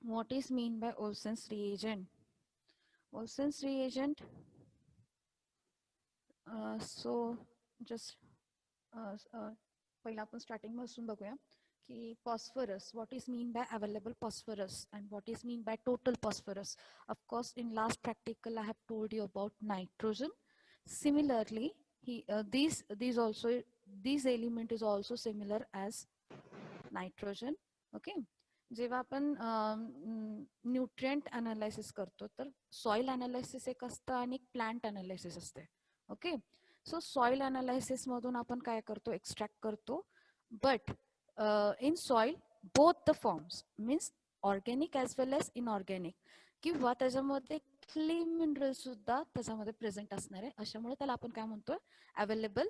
What is mean by Olsen's reagent? Olsen's reagent, so just पहिला आपण starting पासून बघूया की phosphorus, what is mean by available phosphorus and what is mean by total phosphorus. Of course, in last practical I have told you about nitrogen. Similarly, these element is also similar as nitrogen. Okay. जेव्हा आपण nutrient analysis करतो तर soil analysis एक असतं आणि plant analysis असते. Okay. So soil analysis मधून आपण काय करतो, एक्स्ट्रॅक्ट करतो. But in soil both the forms means organic as well as inorganic किंवा त्याच्यामध्ये क्ले मिनरल सुद्धा त्याच्यामध्ये प्रेझेंट असणार आहे. अशामुळे त्याला आपण काय म्हणतो, available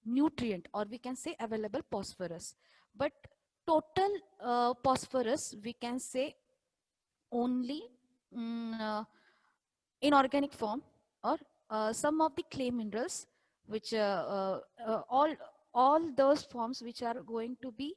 nutrient, or we can say available phosphorus. But total phosphorus we can say only in organic form, or some of the clay minerals which all those forms which are going to be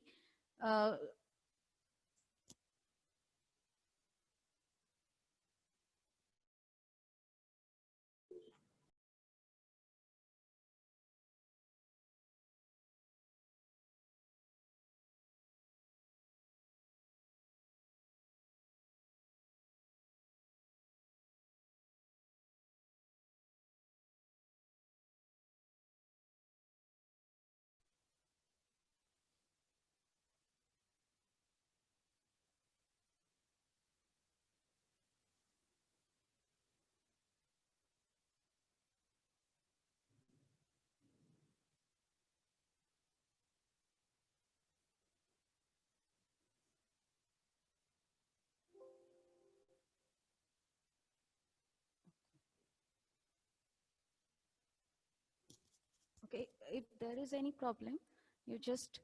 okay. If there is any problem, you just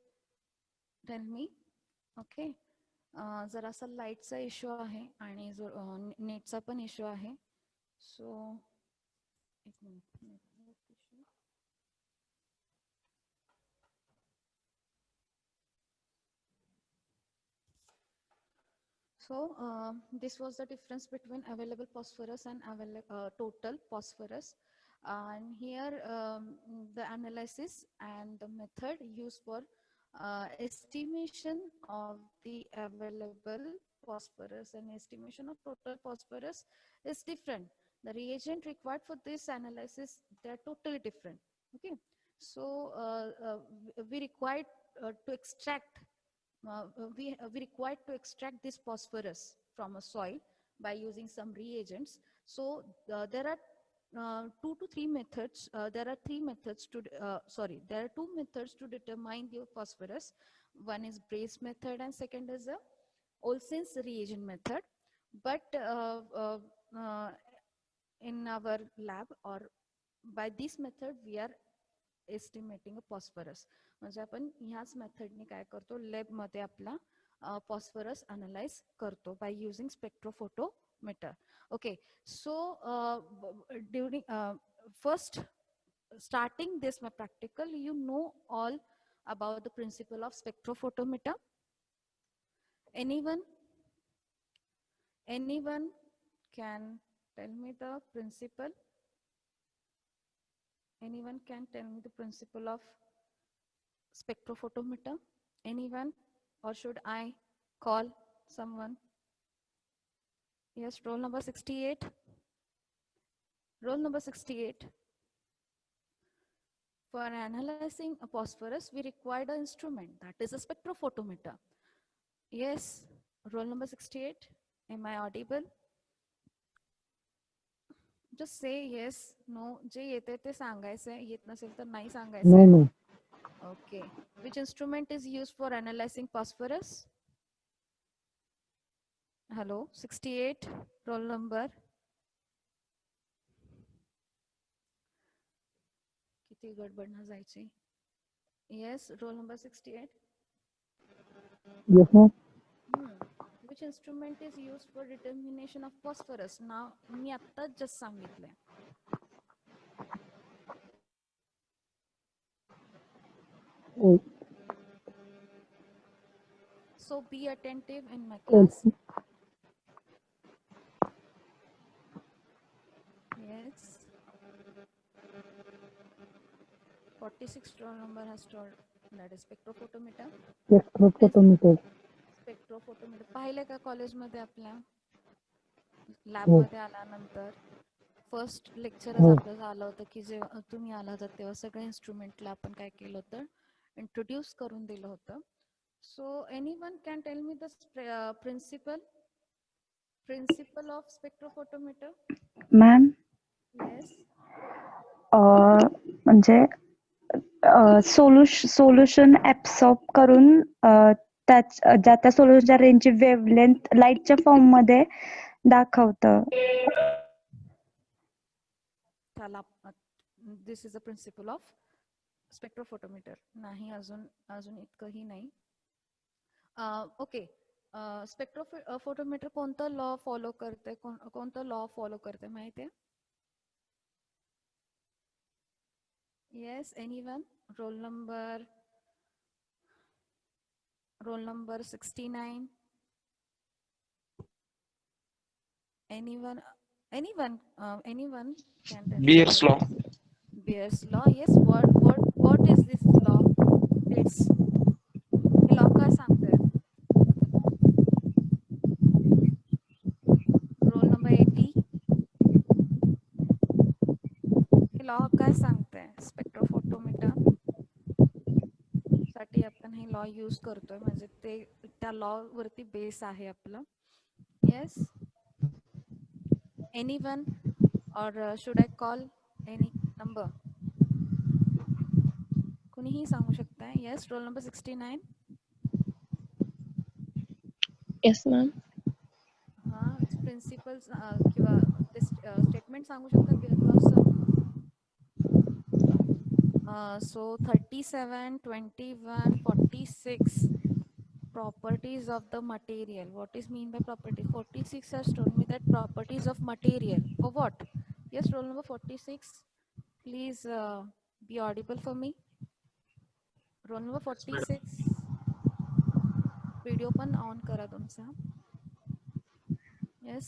tell me. Okay. जरासा लाईटचा issue आहे आणि जो नेटचा पण issue आहे. सो एक minute. So this was the difference between available phosphorus and total phosphorus. And here the analysis and the method used for estimation of the available phosphorus and estimation of total phosphorus is different. The reagent required for this analysis, they are totally different. Okay, so we required to extract we required to extract this phosphorus from a soil by using some reagents. So there are two to three methods. There are three methods to there are two methods to determine the phosphorus. One is Brace method and second is a Olsen's reagent method. But in our lab or by this method we are estimating phosphorus. म्हणजे आपण ह्याच मेथडने काय करतो, लॅबमध्ये आपला phosphorus analyse करतो by using spectrophotometer. Okay. So during first starting this my practical, you know all about the principle of spectrophotometer. Anyone can tell me the principle? Anyone can tell me the principle of spectrophotometer? Anyone? Or should I call someone? Yes, roll number 68. Roll number 68. For analyzing a phosphorus, we required an instrument, that is a spectrophotometer. Yes, roll number 68. Am I audible? Just say yes, no. जे येते ते सांगायचं, येत नसेल तर नाही सांगायचं. No. Okay. Which instrument is used for analyzing phosphorus? Hello, 68, roll number. किती गडबड जायची. Yes, roll number 68. Yes, ma'am. Which instrument is used for determination of phosphorus? Now, मी आता just सांगितलंय. So be attentive in my class. Yes. 46 roll number has told that is spectrophotometer. Yes, spectrophotometer. Spectrophotometer पाहिले का कॉलेजमध्ये आपल्या हो लॅबमध्ये आल्यानंतर first लेक्चरच हो आपलं झालं होतं की जेव्हा तुम्ही आला होता तेव्हा सगळ्या इन्स्ट्रुमेंटला आपण काय केलं होतं इंट्रोड्यूस करून दिलं होतं. So any one can tell me the principle of spectrophotometer. Ma'am yes. म्हणजे सोल्युशन ऍब्सॉर्ब करून ज्या त्या सोल्युशनच्या रेंजची वेव्हलेंथ लाईटच्या फॉर्म मध्ये दाखवतं. त्याला this is a principle of spectrophotometer. नाही अजून अजून इतकंही नाही. ओके. स्पेक्ट्रोफोटोमीटर कोणतं लॉ फॉलो करते कोणतं लॉ फॉलो करते माहिती आहे? Yes anyone? Roll number 69. anyone anyone can tell me Beer's what law. is Beer's law. Yes. What is this law? It's हे लॉ काय सांगते? Roll number 80. हे लॉ काय सांगते? स्पेक्ट्रोफोटोमीटर साठी आपण हे लॉ यूज करतोय म्हणजे ते त्या लॉ वरती बेस आहे आपलं. येस एनीवन और should I call any number? कुणीही सांगू शकताय. Yes role number 69. Yes, ma'am. हा प्रिन्सिपल्स किंवा ते स्टेटमेंट सांगू शकता beer लॉचं? So 37, 21, 46 properties of the material. What is mean by property? 46 has told me that properties of material. For what? Yes, roll number 46. Please be audible for me. Roll number 46. Video पण on करा तुमचा. Yes,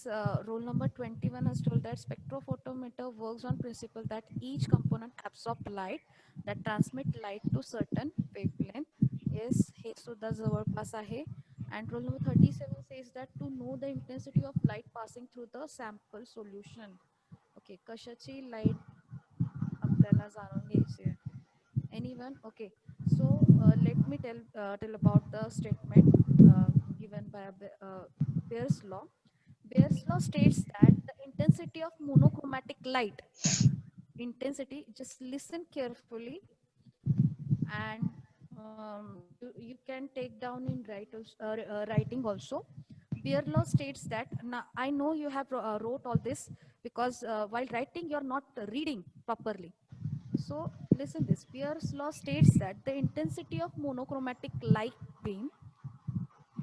rule number 21 has told that spectrophotometer works on principle that each component absorb light that transmit light to certain wavelength. Yes, हे सुद्धा जवळपास आहे. And rule number 37 says that to know the intensity of light passing through the sample solution. Okay, कशाची light आपल्याला जाणून घ्यायची आहे? Anyone? Okay, so let me tell about the statement given by Beer's law. Beer's law states that the intensity of monochromatic light, just listen carefully, and you can take down in writing also. Beer law states that, now I know you have wrote all this because while writing you're not reading properly. So listen this. Beer's law states that the intensity of monochromatic light beam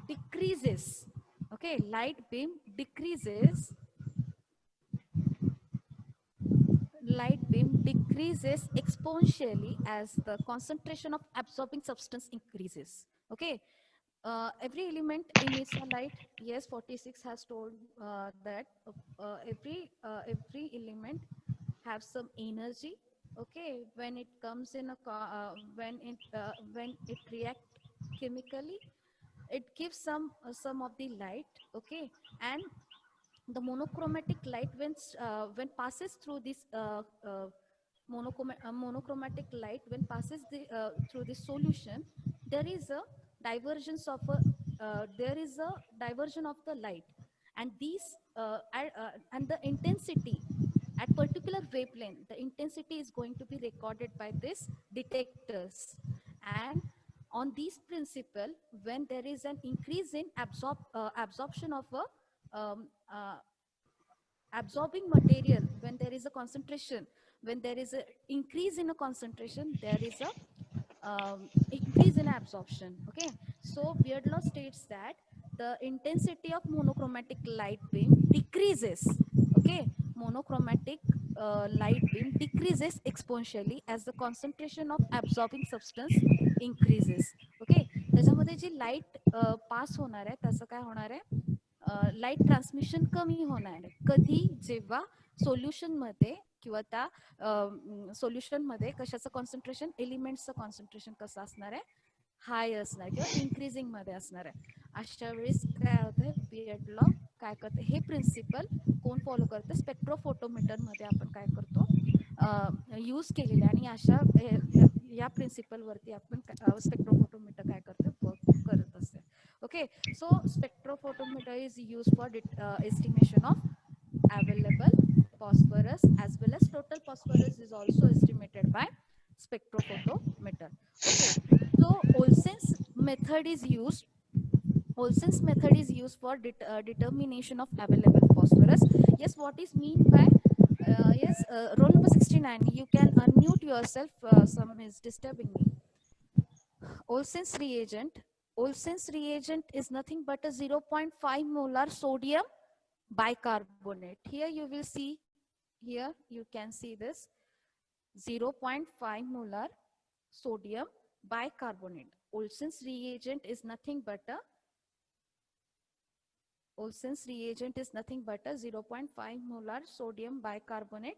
decreases. Okay, light beam decreases exponentially as the concentration of absorbing substance increases. Okay, every element emits a light. Yes, 46 has told that every element have some energy. Okay, when it comes in when it react chemically, it gives some of the light. Okay, and the monochromatic light when passes through this monochromatic light when passes through this solution, there is a divergence of the light, and and the intensity at particular wavelength, the intensity is going to be recorded by this detectors. And on this principle, when there is an increase in absorption of a absorbing material, when there is a concentration, when there is a increase in a concentration, there is a increase in absorption. Okay, so Beard law states that the intensity of monochromatic light beam decreases. Okay, monochromatic light beam decreases exponentially as the concentration of absorbing substance increases. Okay, त्याच्यामध्ये जी light पास होणार आहे त्याचं काय होणार आहे, light transmission कमी होणार आहे. कधी? जेव्हा सोल्युशन मध्ये किंवा त्या सोल्युशन मध्ये कशाचं कॉन्सन्ट्रेशन, एलिमेंट्सचं कॉन्सन्ट्रेशन कसं असणार आहे, हाय असणार किंवा इन्क्रीजिंग मध्ये असणार आहे. अशा वेळेस काय होतंय, बियर्ड लॉ काय करते, हे प्रिन्सिपल कोण फॉलो करते, स्पेक्ट्रोफोटोमीटर मध्ये आपण काय करतो, यूज केलेले. आणि अशा या प्रिन्सिपल वरती आपण स्पेक्ट्रोफोटोमीटर काय करते, वर्क करत असते. Okay, so spectrophotometer is use for estimation of available phosphorus as well as total phosphorus is also estimated by spectrophotometer. Okay, so Olsen's method is used for determination of available phosphorus. Yes, what is mean by yes, roll number 69, you can unmute yourself, some is disturbing me. Olsen's reagent. Olsen's reagent is nothing but a 0.5 molar sodium bicarbonate. Here you will see, here you can see this 0.5 molar sodium bicarbonate. Olsen's reagent is nothing but a 0.5 molar sodium bicarbonate,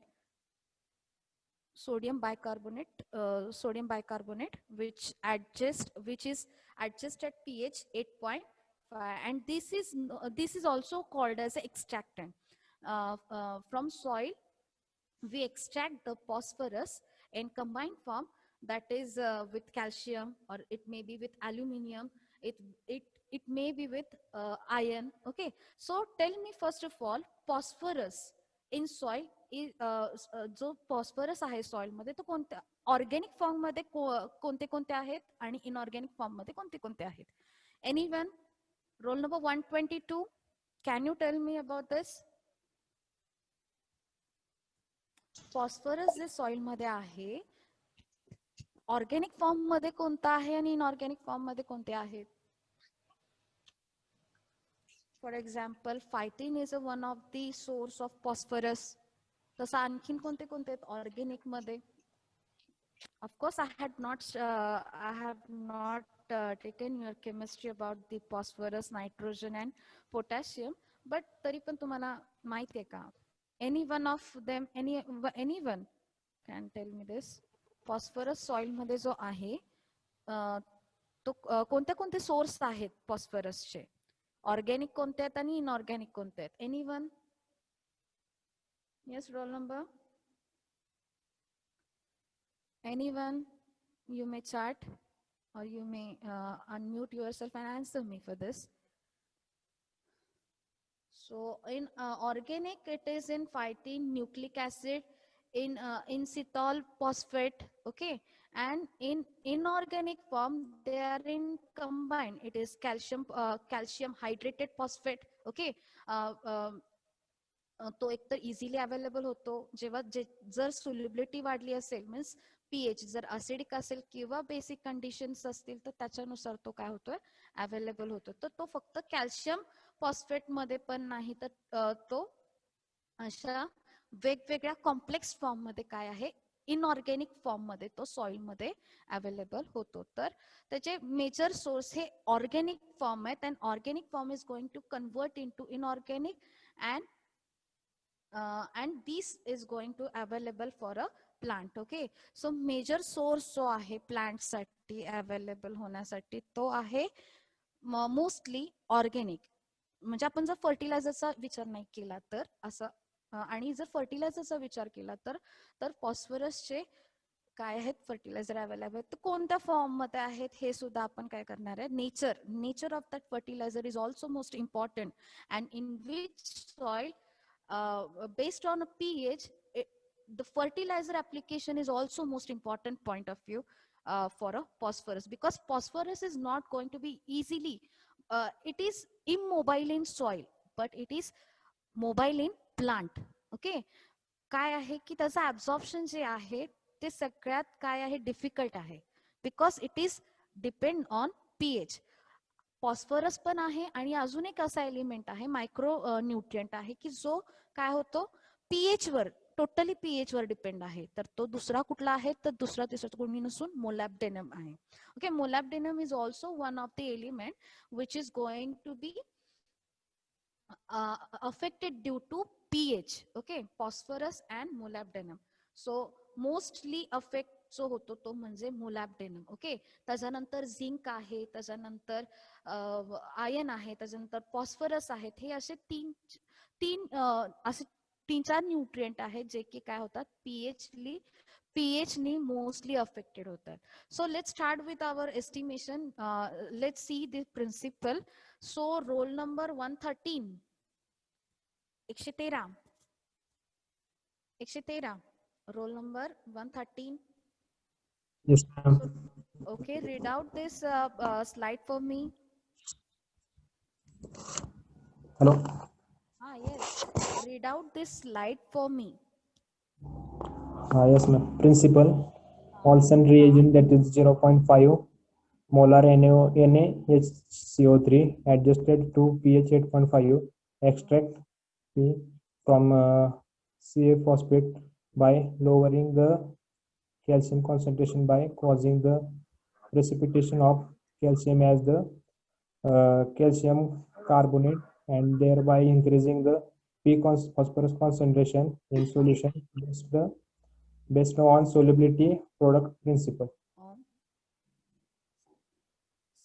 which is adjust at pH 8.5, and this is also called as extractant. From soil we extract the phosphorus in combined form, that is with calcium, or it may be with aluminium, it it it may be with iron. Okay, so tell me first of all, phosphorus in soil is जो phosphorus आहे soil मध्ये तो कोणत्या organic form मध्ये कोणते कोणते आहेत आणि इनऑर्गॅनिक फॉर्म मध्ये कोणते कोणते आहेत. Anyone, roll number 122, can you tell me about this? Phosphorus J soil मध्ये आहे, ऑर्गॅनिक फॉर्म मध्ये कोणता आहे आणि इनऑर्गॅनिक फॉर्म मध्ये कोणते आहेत. For example phytin is one of the source of phosphorus. तसं आणखीन कोणते कोणते आहेत ऑर्गॅनिक मध्ये. Of course I have not taken your chemistry about the phosphorus, nitrogen and potassium, but तरी पण तुम्हाला माहिती आहे का, any one of them, anyone can tell me this. Phosphorus soil मध्ये जो आहे तो कोणते कोणते सोर्स आहेत फॉस्फरसचे, ऑर्गॅनिक कोणते आहेत आणि इनऑर्गॅनिक कोणते आहेत. Anyone? Yes, roll number. Anyone, you may chat or you may unmute yourself and answer me for this. So in organic, it is in phytene, nucleic acid, in inositol phosphate, okay, and in inorganic form they are in combined. It is calcium hydrated phosphate, okay. तो एकतर easily available होतो जेव्हा जर solubility वाढली असेल, means pH जर असिडिक असेल किंवा बेसिक कंडिशन्स असतील तर त्याच्यानुसार तो काय होतोय, अवेलेबल होतो. तर तो फक्त कॅल्शियम फॉस्फेट मध्ये पण नाही, तर तो अशा वेगवेगळ्या कॉम्प्लेक्स फॉर्म मध्ये काय आहे, इनऑर्गॅनिक फॉर्म मध्ये तो सॉइल मध्ये अवेलेबल होतो. तर त्याचे मेजर सोर्स हे ऑर्गॅनिक फॉर्म आहेत, and organic form is going to convert into inorganic, and this is going to available for a plant. Okay, so major source जो आहे प्लांट साठी अवेलेबल होण्यासाठी तो आहे मोस्टली ऑर्गॅनिक. म्हणजे आपण जर फर्टिलायझरचा विचार नाही केला तर असं, आणि जर फर्टिलायझरचा विचार केला तर फॉस्फरसचे काय आहेत फर्टिलायझर अवेलेबल, तर कोणत्या फॉर्म मध्ये आहेत हे सुद्धा आपण काय करणार आहे. Nature of that fertiliser is also most important, and in which soil based on a pH, the fertilizer application is also most important point of view for a phosphorus, because phosphorus is not going to be easily, it is immobile in soil but it is mobile in plant. Okay, काय आहे की त्याचं absorption जे आहे ते सगळ्यात काय आहे, difficult आहे, because it is depend on pH. Phosphorus पण आहे आणि अजून एक असा एलिमेंट आहे, मायक्रो न्यूट्रिएंट आहे, की जो काय होतो पीएच वर, टोटली पीएच वर डिपेंड आहे. तर तो दुसरा कुठला आहे, तर दुसरा तिसरा कोणी नसून मोलॅब्डेनम आहे. Okay, molybdenum is also one of the element which is going to be affected due to pH. Okay, phosphorus and molybdenum. So mostly affect जो होतो तो म्हणजे मोलॅब्डेनम. ओके, त्याच्यानंतर झिंक आहे, त्याच्यानंतर आयर्न आहे, त्याच्यानंतर फॉस्फरस आहेत. हे असे तीन तीन असे 3-4 न्यूट्रिएंट आहेत जे की काय होतात पीएच नी मोस्टली अफेक्टेड होतात. So let's start with our estimation. Let's see the principle. So roll number 113 113 roll number 113. Yes, ma'am. Okay, read out this slide for me. Hello. Yes, read out this slide for me. Yes, ma'am. Principal Olsen reagent, that is 0.5 molar NaHCO3 adjusted to pH 8.5. Extract P from Ca phosphate by lowering the calcium concentration by causing the precipitation of calcium as the calcium carbonate, and thereby increasing the phosphorus concentration in solution based on solubility product principle.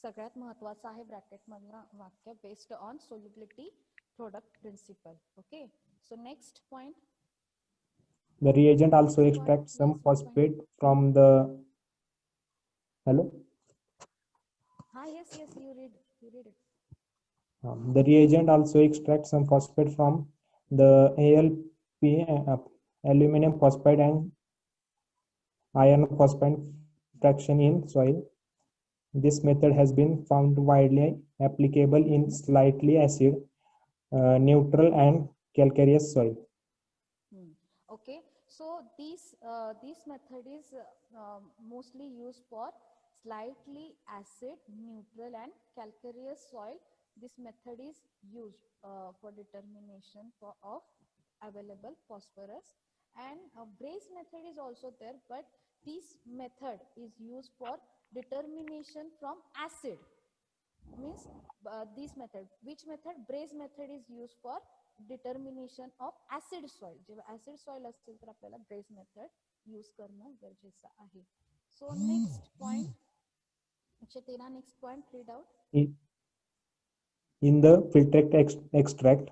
सगळ्यात महत्वाचं आहे bracket मधलं वाक्य based on solubility product principle. Okay, so next point. The reagent also extracts some phosphate from the hello. Yes, you read it. The reagent also extracts some phosphate from the ALP, aluminum phosphide and iron phosphide fraction in soil. This method has been found widely applicable in slightly acid, neutral and calcareous soil. Okay, so this method is mostly used for slightly acid, neutral and calcareous soil. This method is used for determination of available phosphorus, and Brace method is also there, but this method is used for determination from acid. Means this method, which method? Brace method is used for determination of acid soil. जेव्हा acid soil असेल तर आपल्याला brace method use करणं गरजेचं आहे. So next point. 113 next point, read out. In the filtrate extract,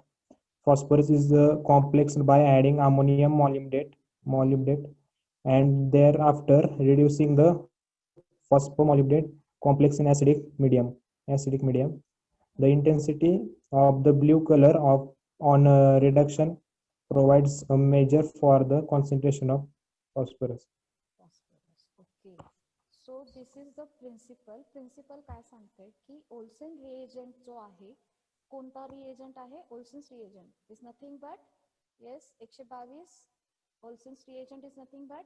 phosphorus is complexed by adding ammonium molybdate and thereafter reducing the phosphomolybdate complex in acidic medium. The intensity of the blue color on reduction provides a measure for the concentration of phosphorus. Okay, so this is the principle. काय सांगते की Olsen reagent जो आहे, कोणता reagent आहे? Olsen's reagent is nothing but, yes, 122. Olsen's reagent is nothing but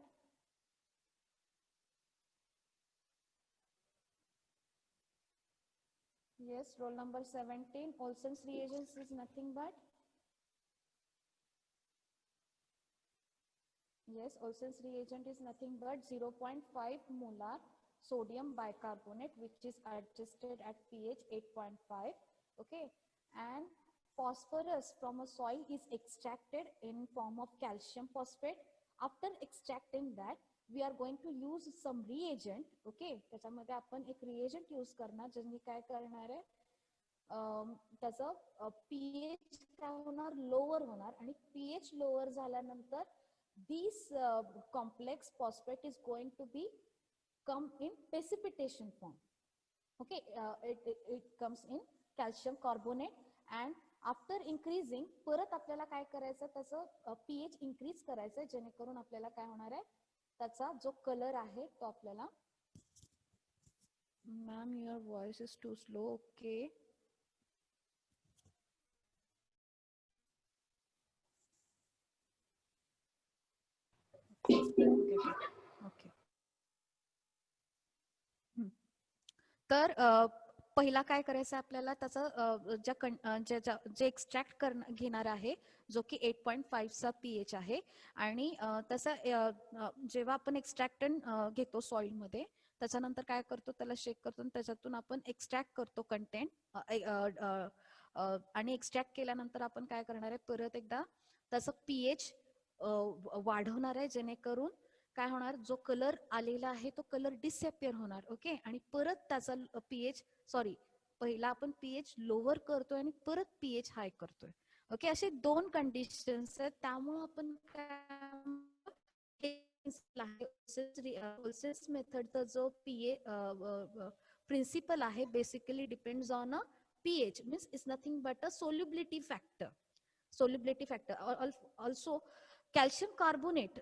yes, roll number 17. Olsen's reagents is nothing but, yes, Olsen's reagent is nothing but 0.5 molar sodium bicarbonate, which is adjusted at pH 8.5. Okay, and phosphorus from a soil is extracted in form of calcium phosphate. After extracting that, we are going to use some reagent. Okay, त्याच्यामध्ये आपण एक reagent use करणार, ज्यांनी काय करणार आहे, त्याचं pH काय होणार, लोअर होणार, आणि pH लोअर झाल्यानंतर this complex phosphate is going to be come in precipitation form. Okay, it comes in calcium carbonate, and after increasing परत आपल्याला काय करायचं, त्याचं pH increase करायचं, जेणेकरून आपल्याला काय होणार आहे, त्याचा जो कलर आहे तो आपल्याला. Ma'am, your voice is too slow. Okay, okay. तर पहिला काय करायचं आपल्याला, त्याचा जे एक्स्ट्रॅक्ट घेणार आहे, जो की 8.5 चा pH आहे, आणि तसा जेव्हा आपण एक्स्ट्रॅक्टंट घेतो सॉइल मध्ये, त्याच्यानंतर काय करतो, त्याला शेक करतो, त्याच्यातून आपण एक्स्ट्रॅक्ट करतो कंटेंट, आणि एक्स्ट्रॅक्ट केल्यानंतर आपण काय करणार आहे, परत एकदा त्याचं पीएच वाढवणार आहे, जेणेकरून काय होणार, जो कलर आलेला आहे तो कलर डिसअपिअर होणार. ओके, आणि परत त्याचा पीएच पहिला आपण पीएच लोअर करतोय आणि परत पीएच हाय करतोय. ओके, असे दोन कंडिशन्स आहेत. त्यामुळे आपण ओल्सेन्स मेथडचा जो पीए प्रिन्सिपल आहे basically depends on a pH, means it's nothing but a solubility factor. Also calcium carbonate.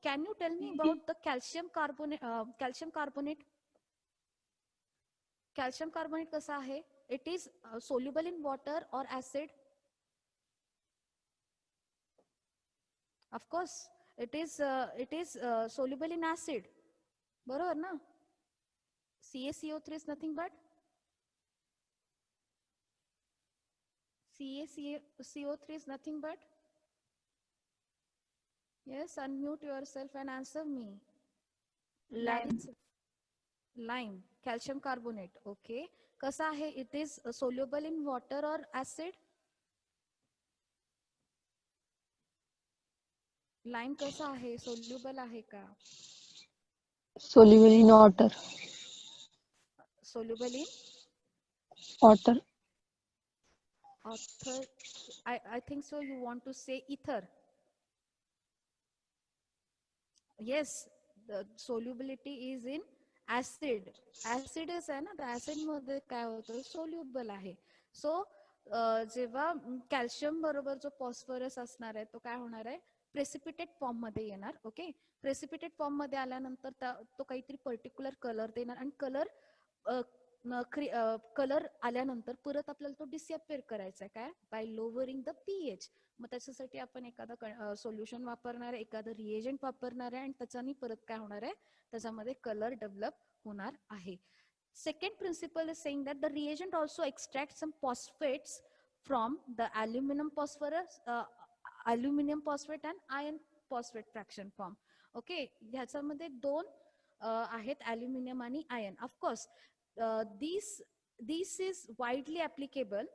Can you tell me about the calcium carbonate? Calcium carbonate कसा आहे? It is soluble in water or acid? Of course, it is soluble in acid. बरोबर ना? CaCO3 is nothing but CaCO3 is nothing but, yes, unmute yourself and answer me. Lime, calcium carbonate. Okay, कसा आहे? It is soluble in water or acid? Lime कसा आहे? Soluble आहे का? Soluble in water. Soluble in Water. author. I think so. You want to say ether? Yes, the solubility is in acid. Acidus आहे ना, तर acid मध्ये काय होतं, सोल्युबल आहे. सो जेव्हा कॅल्शियम बरोबर जो फॉस्फरस असणार आहे तो काय होणार आहे, प्रेसिपिटेट फॉर्म मध्ये येणार. ओके, प्रेसिपिटेट फॉर्म मध्ये आल्यानंतर तो काहीतरी पर्टिक्युलर कलर देणार, आणि कलर आल्यानंतर परत आपल्याला तो डिसअपिअर करायचा आहे, काय, बाय लोअरिंग द पीएच. मग त्याच्यासाठी आपण एखादा सोल्युशन वापरणार आहे, एखादं रिएजंट वापरणार आहे, आणि त्याच्यानी परत काय होणार आहे, त्याच्यामध्ये कलर डेव्हलप होणार आहे. Second principle is saying that the reagent also extracts some phosphates from the aluminum phosphate and iron phosphate fraction form. Okay, ह्याच्यामध्ये दोन आहेत, अल्युमिनियम आणि ion. Of course this is widely applicable.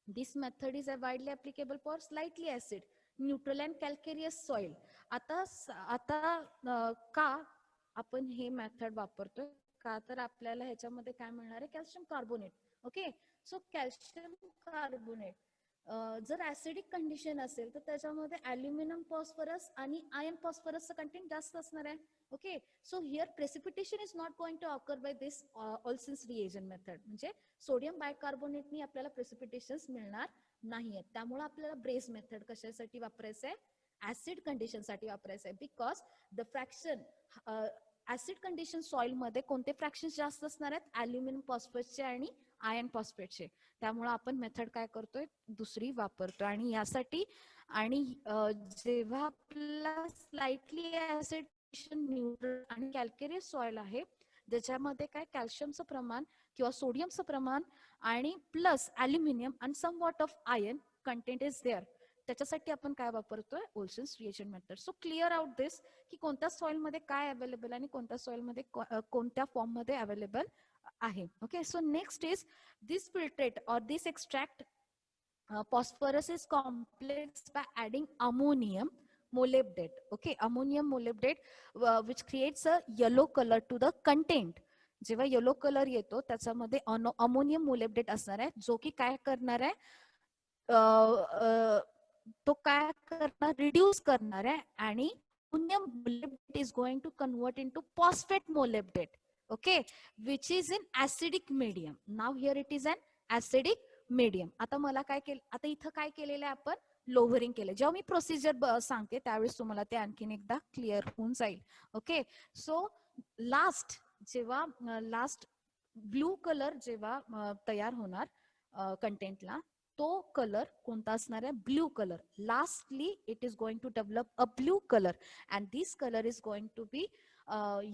This method is widely applicable for slightly acid, neutral and calcareous soil. आता का आपण हे method वापरतोय, का तर आपल्याला ह्याच्यामध्ये काय मिळणार आहे, calcium carbonate. Okay, so calcium carbonate जर ऍसिडिक कंडिशन असेल तर त्याच्यामध्ये अल्युमिनियम फॉस्फरस आणि आयर्न फॉस्फरसचं कंटेंट जास्त असणार आहे. Okay, so here precipitation is not going to occur by this Olsen's reagent method. म्हणजे सोडियम बायकार्बोनेटनी आपल्याला प्रेसिपिटेशन्स मिळणार नाहीयेत. त्यामुळे आपल्याला ब्रेस मेथड कशासाठी वापरायचं आहे, ऍसिड कंडिशन साठी वापरायचं आहे. Because the fraction acid condition soil मध्ये कोणते फ्रॅक्शन्स जास्त असणार आहेत, अल्युमिनियम फॉस्फेटचे आणि आयर्न फॉस्फेटचे. त्यामुळे आपण मेथड काय करतोय, दुसरी वापरतोय. आणि यासाठी आणि जेव्हा आपल्याला स्लाइटली ऍसिड न्यूट्रल आणि कॅल्केरियस सॉइल आहे, ज्याच्यामध्ये काय कॅल्शियमचं प्रमाण किंवा सोडियमचं प्रमाण आणि प्लस अल्युमिनियम आणि somewhat of iron content is there, त्याच्यासाठी आपण काय वापरतोय, Olsen's reagent method. So clear out this की कोणत्या सॉइल मध्ये काय अवेलेबल आणि कोणत्या सॉइल मध्ये कोणत्या फॉर्म मध्ये अवेलेबल आहे. Okay, so next is this filtrate or this extract phosphorus is complex by adding ammonium molybdate. Okay, ammonium molybdate which creates a yellow color to the content. जेव्हा yellow colour येतो त्याच्यामध्ये ammonium molybdate असणार आहे, जो की काय करणार आहे, तो काय करणार, रिड्यूस करणार आहे, आणि ammonium molybdate is going to convert into phosphate molybdate. Okay, which is in acidic medium. Now here it is an acidic medium. आता मला काय केलं, आता इथं काय केलेलं आहे, आपण लोअरिंग केलं. जेव्हा मी प्रोसिजर सांगते त्यावेळेस तुम्हाला ते आणखीन एकदा क्लिअर होऊन जाईल. ओके, सो जेव्हा लास्ट ब्लू कलर जेव्हा तयार होणार कंटेंटला, तो कलर कोणता असणार आहे, blue colour. Lastly it is going to develop a blue colour and this colour is going to be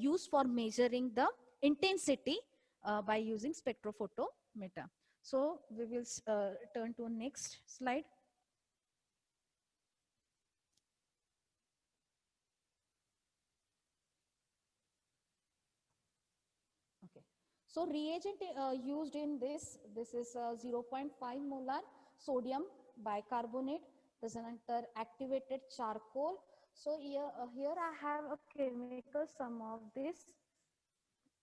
used for measuring the intensity by using spectrophotometer. So we will turn to next slide. Okay, So reagent used in this is 0.5 molar sodium bicarbonate, त्याच्यानंतर activated charcoal. So here I have a chemical sum of this.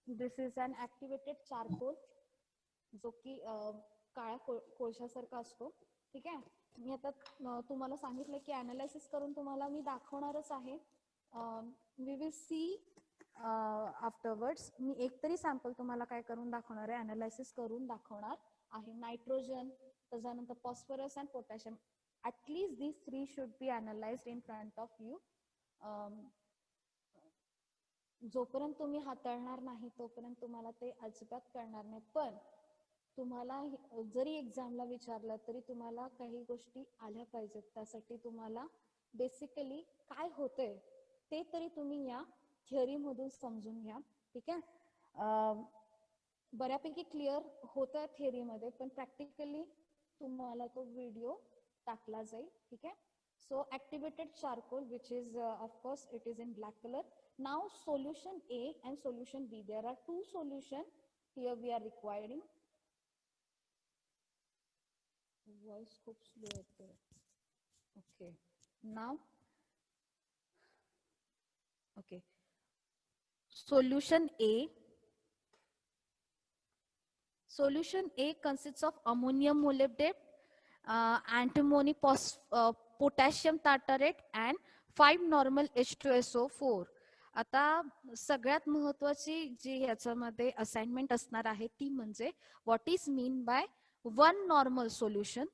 This is an activated charcoal, जो की काळ्या कोळशासारखा असतो. ठीक आहे. मी आता तुम्हाला सांगितलं की अनालिसिस करून तुम्हाला मी दाखवणारच आहे. We will see afterwards. मी एक तरी सॅम्पल तुम्हाला काय करून दाखवणार आहे, अनालिसिस करून दाखवणार आहे. नायट्रोजन, त्याच्यानंतर phosphorus and potassium. At least these 3 should be analysed in front of you. जोपर्यंत तुम्ही हाताळणार नाही तोपर्यंत तुम्हाला ते अजिबात कळणार नाही. पण तुम्हाला जरी एक्झामला विचारलं तरी तुम्हाला काही गोष्टी आल्या पाहिजेत. त्यासाठी तुम्हाला बेसिकली काय होतंय ते तरी तुम्ही या थिअरी मधून समजून घ्या. ठीक आहे. बऱ्यापैकी क्लिअर होतं थिअरी मध्ये, पण प्रॅक्टिकली तुम्हाला तो व्हिडिओ टाकला जाईल. ठीक आहे. So activated charcoal, which is of course it is in black color. Now solution A and solution B. There are 2 solutions here we are requiring. Voice खूप slow होते. Okay. Now, okay. Solution A. Solution A consists of ammonium molybdate, antimony, potassium tartarate and 5 normal H2SO4. आता सगळ्यात महत्वाची जी ह्याच्यामध्ये assignment असणार आहे ती म्हणजे what is mean by one normal solution.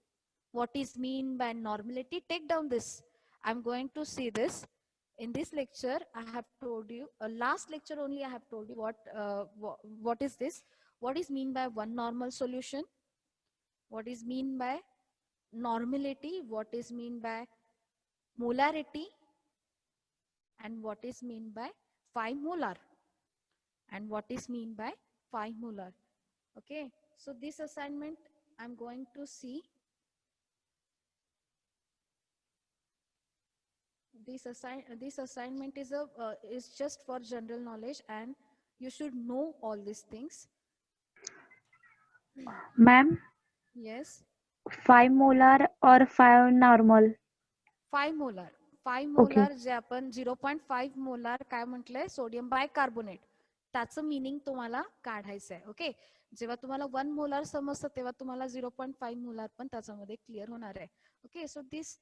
What is mean by normality. Take down this. I am going to see this in this lecture. I have told you last lecture only I have told you what is this, what is mean by one normal solution, what is mean by normality, what is mean by molarity, and what is mean by 5 molar, and what is mean by 5 molar. Okay, so this assignment I'm going to see. This assignment is just for general knowledge and you should know all these things. Ma'am, Yes. 5 molar or 5 normal? 5 molar. 5 Okay. molar जे आपण 0.5 molar काय म्हटलंय sodium bicarbonate, त्याचं meaning तुम्हाला काढायचं आहे. Okay. जेव्हा तुम्हाला 1 molar समजतं तेव्हा तुम्हाला 0.5 मोलार पण त्याच्यामध्ये क्लिअर होणार आहे. Okay. So this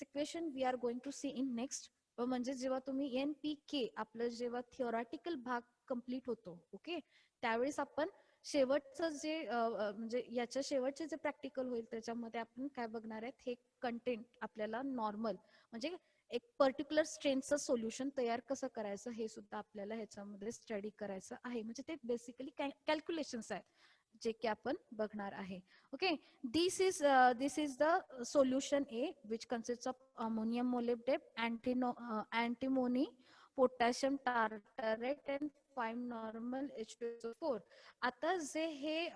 equation we are going to see in next. म्हणजे जेव्हा तुम्ही NPK आपलं जेव्हा थिओरॅटिकल भाग कम्प्लीट होतो, ओके, त्यावेळेस आपण शेवटचं जे म्हणजे याच्या शेवटचे जे प्रॅक्टिकल होईल त्याच्यामध्ये आपण काय बघणार आहेत, हे कंटेंट आपल्याला नॉर्मल म्हणजे एक पर्टिक्युलर स्ट्रेनचं सोल्युशन तयार कसं करायचं हे सुद्धा आपल्याला ह्याच्यामध्ये स्टडी करायचं आहे. म्हणजे ते बेसिकली कॅल्क्युलेशन्स आहेत जे की आपण बघणार आहे. Okay. This is the solution A which consist of ammonium molybdate, antimony, potassium tartrate and 5 normal H2SO4. आता जे हे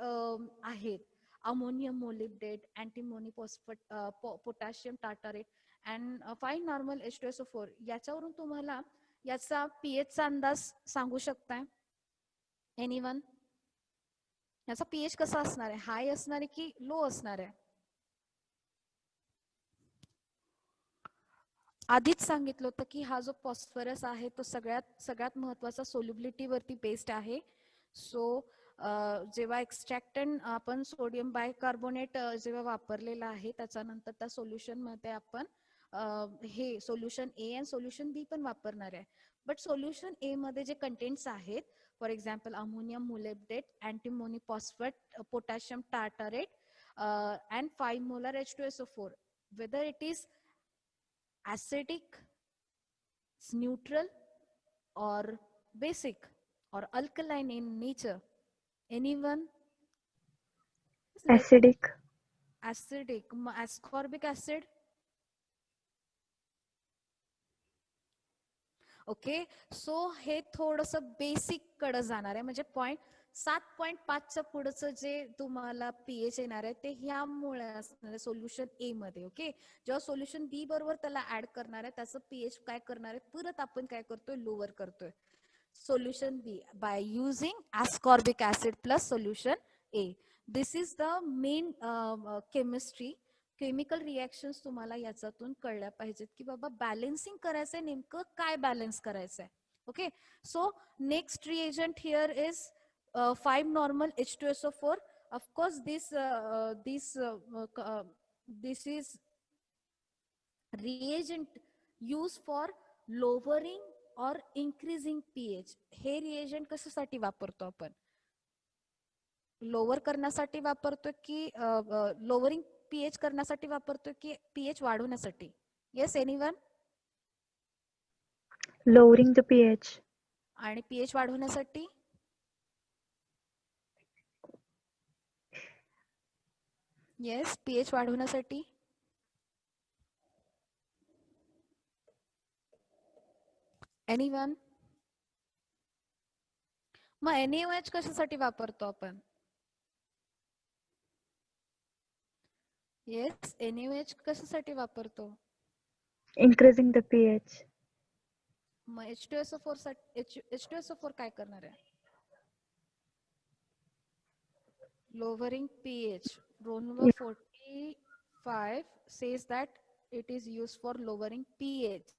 आहेत ammonium molybdate, antimony, potassium tartrate and 5 normal H2SO4, याच्यावरून तुम्हाला याचा pH चा अंदाज सांगू शकताय एनीवन? याचा pH कसा असणार आहे, हाय असणार आहे की लो असणार आहे? आधीच सांगितलं होतं की हा जो फॉस्फरस आहे तो सगळ्यात महत्वाचा सोल्युबिलिटी वरती बेस्ड आहे. सो जेव्हा एक्स्ट्रॅक्टंट आपण सोडियम बायकार्बोनेट जेव्हा वापरलेला आहे त्याच्यानंतर त्या सोल्युशन मध्ये आपण हे सोल्युशन ए आणि सोल्युशन बी पण वापरणार आहे. बट सोल्युशन ए मध्ये जे कंटेंट्स आहेत, for example ammonium molybdate, antimony phosphate, potassium tartrate and 5 molar H2SO4, whether it is acidic, neutral or basic or alkaline in nature, anyone? Acidic. Acidic, ascorbic acid. Okay. So हे थोडस basic कडे जाणार आहे, म्हणजे 7.5 पुढचं जे तुम्हाला pH येणार आहे ते ह्यामुळे असणार आहे सोल्युशन ए मध्ये. ओके. जेव्हा सोल्युशन बी बरोबर त्याला ऍड करणार आहे त्याचं pH काय करणार आहे, परत आपण काय करतोय, लोअर करतोय. solution B by using ascorbic acid plus solution A. This is the main chemistry. Chemical reactions तुम्हाला याच्यातून कळल्या पाहिजेत की बाबा बॅलन्सिंग करायचंय, नेमकं काय बॅलन्स करायचंय. Okay, so next reagent here is 5 normal H2SO4. Of course, this is reagent used for lowering or increasing pH. हे रिएजंट कशासाठी वापरतो आपण? लोअर करण्यासाठी वापरतो की लोअरिंग पीएच करण्यासाठी वापरतो की पीएच वाढवण्यासाठी? Yes, anyone? Lowering the pH. आणि पीएच वाढवण्यासाठी? येस, पीएच वाढवण्यासाठी. एनीवन? मग NaOH कशासाठी वापरतो आपण? येस, NaOH कशासाठी वापरतो? Increasing the pH. Mug H2SO4 काय करणार आहे? Lowering pH. Roll number 45 says that it is used for lowering pH.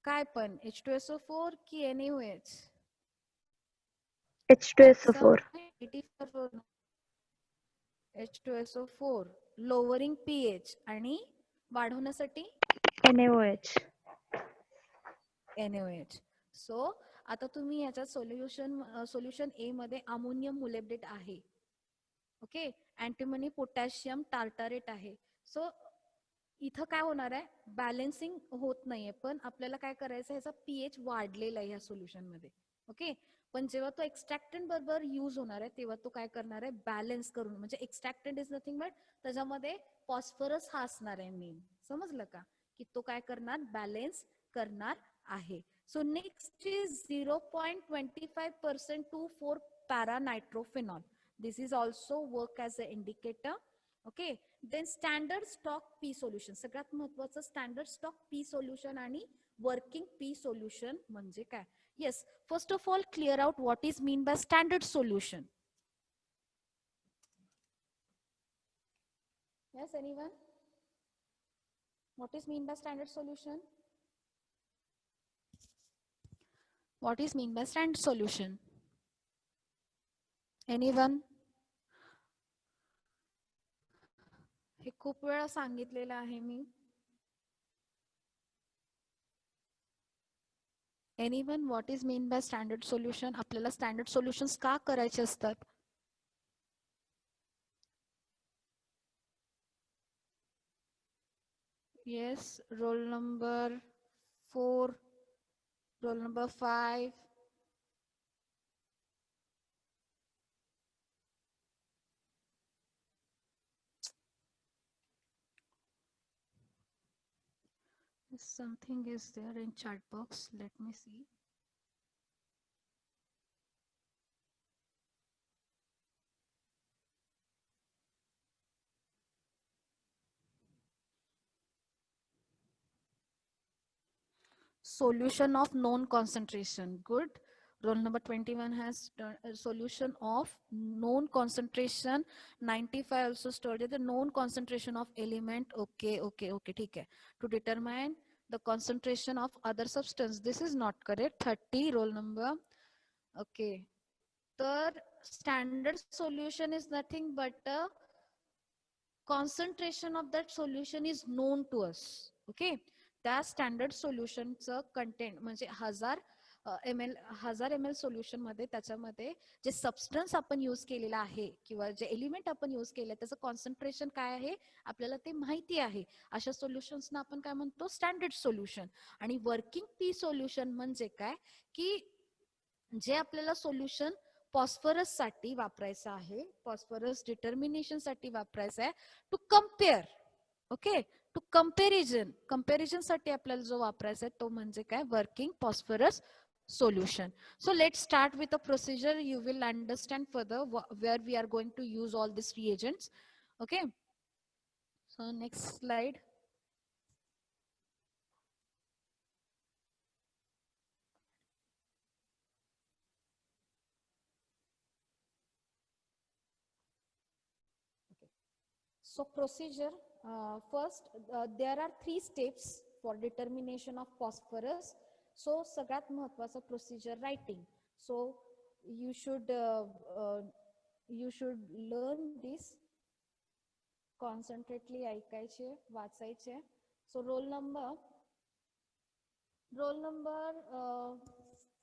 काय पण H2SO4 की NaOH? H2SO4. H2SO4 lowering pH आणि वाढवण्यासाठी NaOH. NaOH. सो आता तुम्ही याच्यात सोल्युशन ए मध्ये अमोनियम मुलेब्डेट आहे. ओके, अँटीमनी पोटॅशियम टार्टारेट आहे. सो इथं काय होणार आहे? बॅलन्सिंग होत नाहीये, पण आपल्याला काय करायचं, ह्याचा पीएच वाढलेला आहे ह्या सोल्युशन मध्ये. ओके, पण जेव्हा तो एक्स्ट्रॅक्टंट बरोबर यूज होणार आहे तेव्हा तो काय करणार आहे? बॅलन्स करून, म्हणजे एक्स्ट्रॅक्टंट इज नथिंग बट त्याच्यामध्ये फॉस्फरस हा असणार आहे मेन. समजलं का? की तो काय करणार? बॅलन्स करणार आहे. सो next is 0.25% to 4 para-nitrophenol. This is also work as an indicator. Okay, then standard stock P solution. सगळ्यात महत्त्वाचं स्टँडर्ड स्टॉक P solution आणि वर्किंग P solution म्हणजे काय? Yes, first of all, clear out what is mean by standard solution. Yes, anyone? What is mean by standard solution? What is mean by standard solution? Anyone? हे खूप वेळा सांगितलेलं आहे मी. Anyone, what is mean by standard solution? आपल्याला standard solutions का करायचे असतात? Yes, roll number 4, roll number 5. Something is there in chat box. Let me see. Solution of known concentration. Good. Roll number 21 has a solution of known concentration. 95 also studied the known concentration of element. Okay. ठीक है. To determine the concentration of other substance. This is not correct. 30 roll number. Okay. Third, standard solution is nothing but a concentration of that solution is known to us. Okay. त्या standard सोल्युशनचं content म्हणजे 1000 ml solution मध्ये त्याच्यामध्ये जे substance आपण use केलेला आहे किंवा जे element आपण use केलं त्याचं कॉन्सन्ट्रेशन काय आहे आपल्याला ते माहिती आहे. अशा सोल्युशन्सना आपण काय म्हणतो? Standard solution. आणि वर्किंग पी सोल्युशन म्हणजे काय की जे आपल्याला सोल्युशन फॉस्फरस साठी वापरायचं आहे, फॉस्फरस डिटर्मिनेशन साठी वापरायचं आहे, to compare. Okay, to comparison साठी आपल्याला जो वापरायचा आहे तो म्हणजे काय? Working phosphorus solution. So let's start with a procedure. You will understand further where we are going to use all these reagents. Okay. So next slide. So procedure, first, there are 3 steps for determination of phosphorus. So सगळ्यात महत्वाचं procedure writing. So you should learn this, concentrately ऐकायचे, वाचायचे. So roll number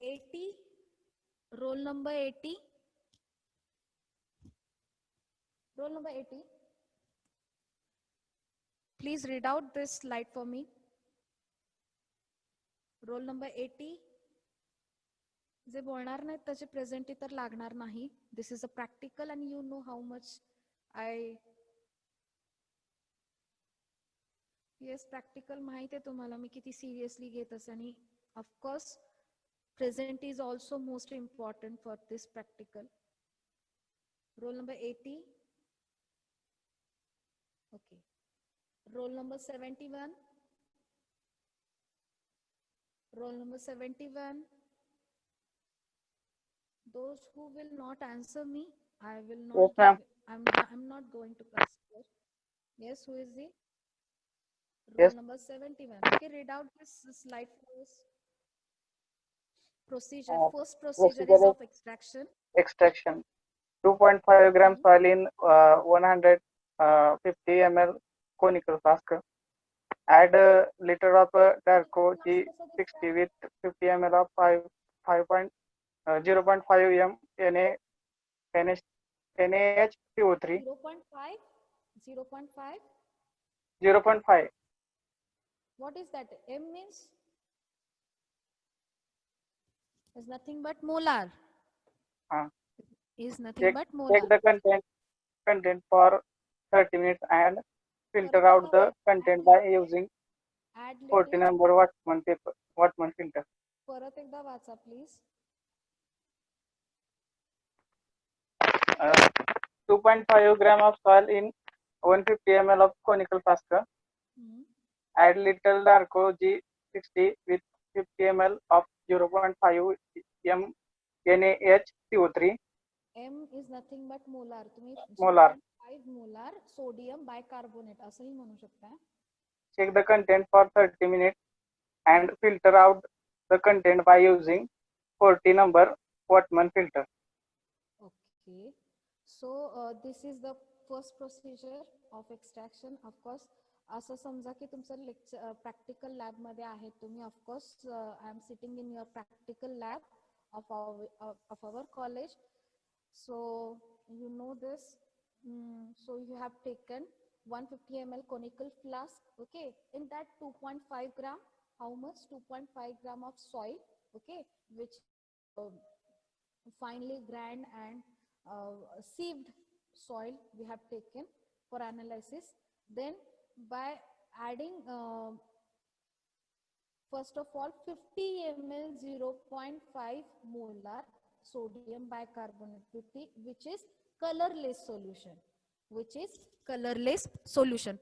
80, roll number 80, roll number 80. Please read out this slide for me. Roll number 80. जे बोलणार नाहीत त्याचे presenty तर लागणार नाही. This is a practical and you know how much yes practical माहिती आहे तुम्हाला मी किती सिरियसली घेत असते आणि of course presenty is also most important for this practical. Roll number 80. Okay. Roll number 71. Roll number 71. Those who will not answer me, I will not. Yes, ma'am. I'm not going to consider. Yes, who is the? Roll Yes. number 71. Okay, read out this slide first. Procedure. First procedure is of extraction. Extraction. 2.5 grams soil in 150 ml conical flask. Add a liter of Darko G60 with 50 ml of 0.5 m NaHCO3. 0.5. 0.5. 0.5. What is that? M means is nothing but molar. Is nothing Take, but molar. take the content for 30 minutes and filter out the content by using Add 40 little. number Wattman filter. परत एकदा वाचा please. 2.5 gram of soil in 150 ml of conical flask. Add little Darko G60 with 50 ml of 0.5 m NaHCO3. M is nothing but molar. तुम्ही Molar. 5 molar sodium bicarbonate असंही म्हणू शकता. Check the content for 30 minutes and filter out the content by using 40 number Wattman filter. Okay. So this is the first procedure of extraction. Of course, असं समजा की तुमचं lecture practical lab मध्ये आहे तुम्ही. Of course I am sitting in your practical lab of our college. So you know this. So you have taken 150 ml conical flask. Okay, in that 2.5 gram, how much? 2.5 gram of soil. Okay, which finely ground and sieved soil we have taken for analysis. Then by adding first of all 50 ml 0.5 molar sodium bicarbonate 50, which is colorless solution.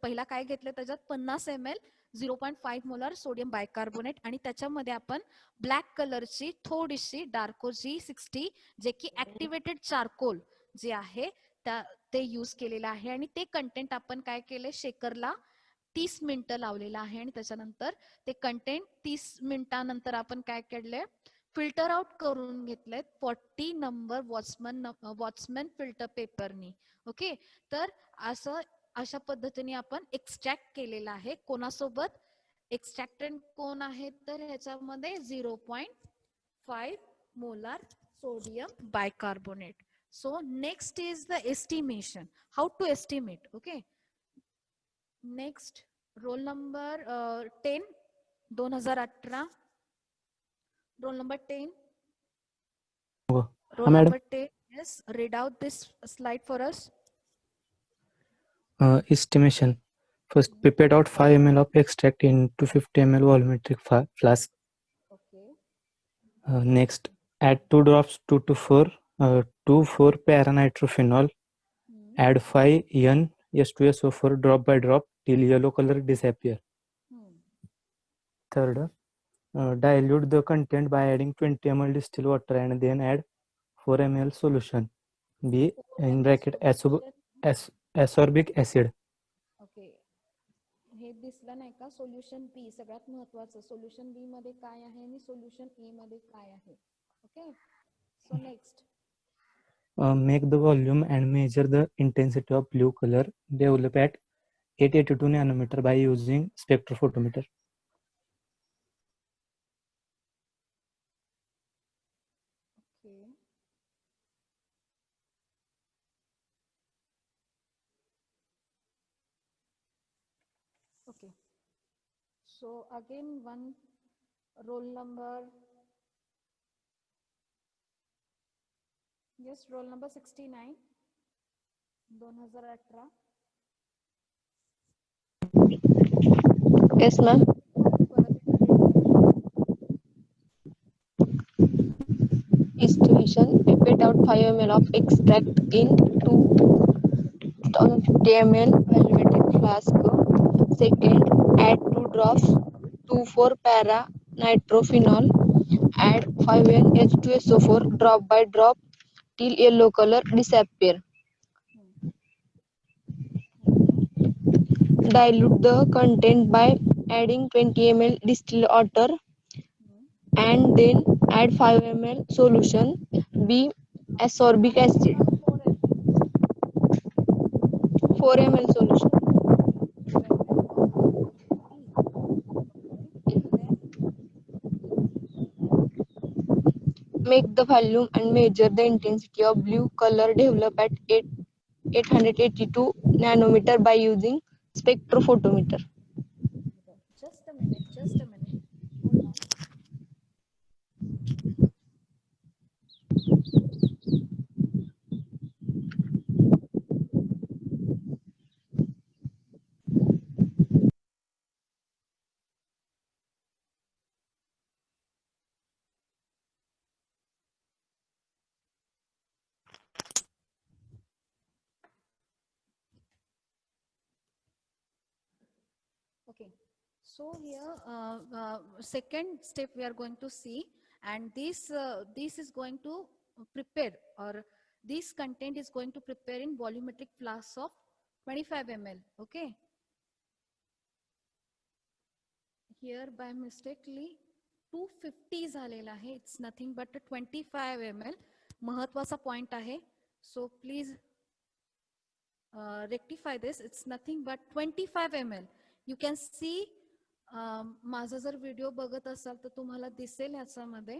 पहिला काय घेतलं त्याच्यात 50 ml 0.5 molar sodium bicarbonate आणि त्याच्यामध्ये आपण black कलरची थोडीशी डार्को G60 जे की ऍक्टिव्हेटेड चारकोल जे आहे ते यूज केलेलं आहे आणि ते कंटेंट आपण काय केले शेकरला 30 मिनिटं लावलेलं आहे आणि त्याच्यानंतर ते कंटेंट 30 मिनिटानंतर आपण काय केले फिल्टर आउट करून घेतलेत 40 नंबर वॉट्समॅन फिल्टर पेपरनी. ओके, तर अशा पद्धतीने आपण एक्स्ट्रॅक्ट केलेला आहे. कोणासोबत एक्स्ट्रॅक्टंट कोण आहे तर ह्याच्यामध्ये 0.5 molar sodium bicarbonate. So next is the estimation, how to estimate. Okay, next roll number 10 2018. Roll number 10. Roll number 10. Yes, read out this slide for us. Estimation. First, prepared out 5 ml of extract into 50 ml volumetric flask. Okay. Next, add 2 drops 2 to 4 paranitrophenol. Add 5 N H2SO4 drop by drop till yellow color disappear. Third, dilute the content by adding 20 ml distilled water and then add 4 ml solution. B in bracket ascorbic acid. हे दिसलं नाही का? Solution B सगळ्यात महत्वाचं. Solution B मध्ये काय आहे आणि solution A मध्ये काय आहे. Okay, so next. Make the volume and measure the intensity of blue color develop at 882 nanometer by using spectrophotometer. Okay. Okay. So again one roll number. Yes, roll number 69. 2018. Yes, ma'am. परत एकदा date Sanga. Estimation. Pipette out 5 ml of extract in 2050 ml volumetric flask. Second, add 2 drops 2,4 para nitrophenol. Add 5 n H2SO4 drop by drop till yellow color disappear. Okay. Dilute the content by adding 20 ml distilled water and then add 5 ml solution B ascorbic acid. 4 ml solution. 4 ml of B. Okay. Then Make the volume and measure the intensity of blue color develop at 882 nanometer by using spectrophotometer. just a minute. Just a minute. Hold on. Okay, so here second step we are going to see, and this is going to prepare, or this content is going to prepare in volumetric flask of 25 ml. Okay, here by mistakenly 250 झालेला आहे. It's nothing but a 25 ml. महत्वाचा point आहे, so please rectify this. It's nothing but 25 ml. You can see माझा जर video बघत असाल तर तुम्हाला दिसेल ह्याच्यामध्ये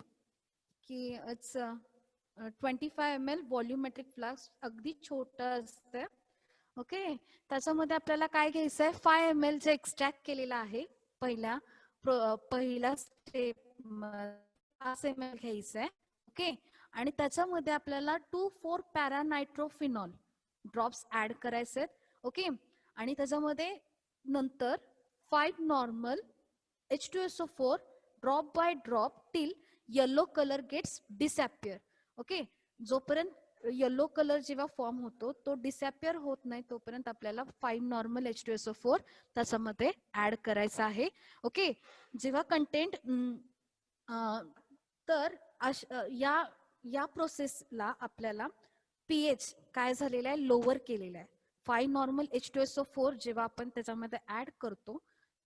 की इट्स 25 ml व्हॉल्यूमेट्रिक फ्लास्क, अगदी छोटं असतं. ओके, त्याच्यामध्ये आपल्याला काय घ्यायचं आहे, 5 ml जे एक्स्ट्रॅक्ट केलेलं आहे पहिल्या स्टेप 5 ml घ्यायचं आहे. ओके, आणि त्याच्यामध्ये आपल्याला 2,4 पॅरा नायट्रोफिनॉल ड्रॉप्स ऍड करायचे आहेत. ओके, आणि त्याच्यामध्ये नंतर 5 normal H2SO4 drop by drop till yellow colour gets disappear. Okay, जोपर्यंत येलो कलर जेव्हा फॉर्म होतो तो डिसअपियर होत नाही तोपर्यंत आपल्याला 5 नॉर्मल H2SO4 त्याच्यामध्ये ऍड करायचा आहे. ओके, जेव्हा कंटेंट तर या प्रोसेसला आपल्याला पीएच काय झालेला आहे, लोअर केलेला आहे. 5 नॉर्मल H2SO4 जेव्हा आपण त्याच्यामध्ये ऍड करतो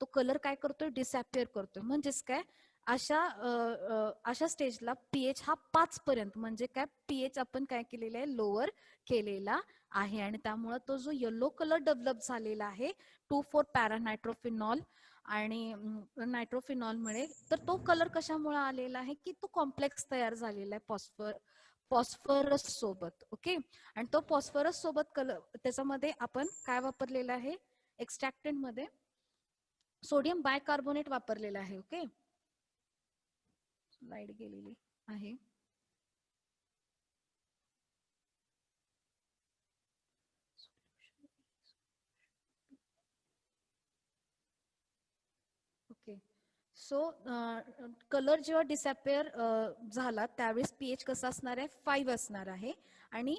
तो कलर काय करतोय, डिसअपियर करतोय. म्हणजेच काय, अशा स्टेजला पीएच हा 5 पर्यंत, म्हणजे काय, पीएच आपण काय केलेला आहे, लोअर केलेला आहे. आणि त्यामुळे तो जो येलो कलर डेव्हलप झालेला आहे 2,4 पॅरा नायट्रोफिनॉल आणि नायट्रोफिनॉलमुळे, तर तो कलर कशामुळे आलेला आहे की तो कॉम्प्लेक्स तयार झालेला आहे फॉस्फरस सोबत. ओके, आणि तो फॉस्फरस सोबत कलर त्याच्यामध्ये आपण काय वापरलेलं आहे, एक्स्ट्रॅक्टंट मध्ये सोडियम बायकार्बोनेट वापरलेला आहे. ओके, लाईट गेलेली आहे. ओके, सो कलर जेव्हा डिसअपियर झाला त्यावेळेस पीएच कसं असणार आहे, 5 असणार आहे. आणि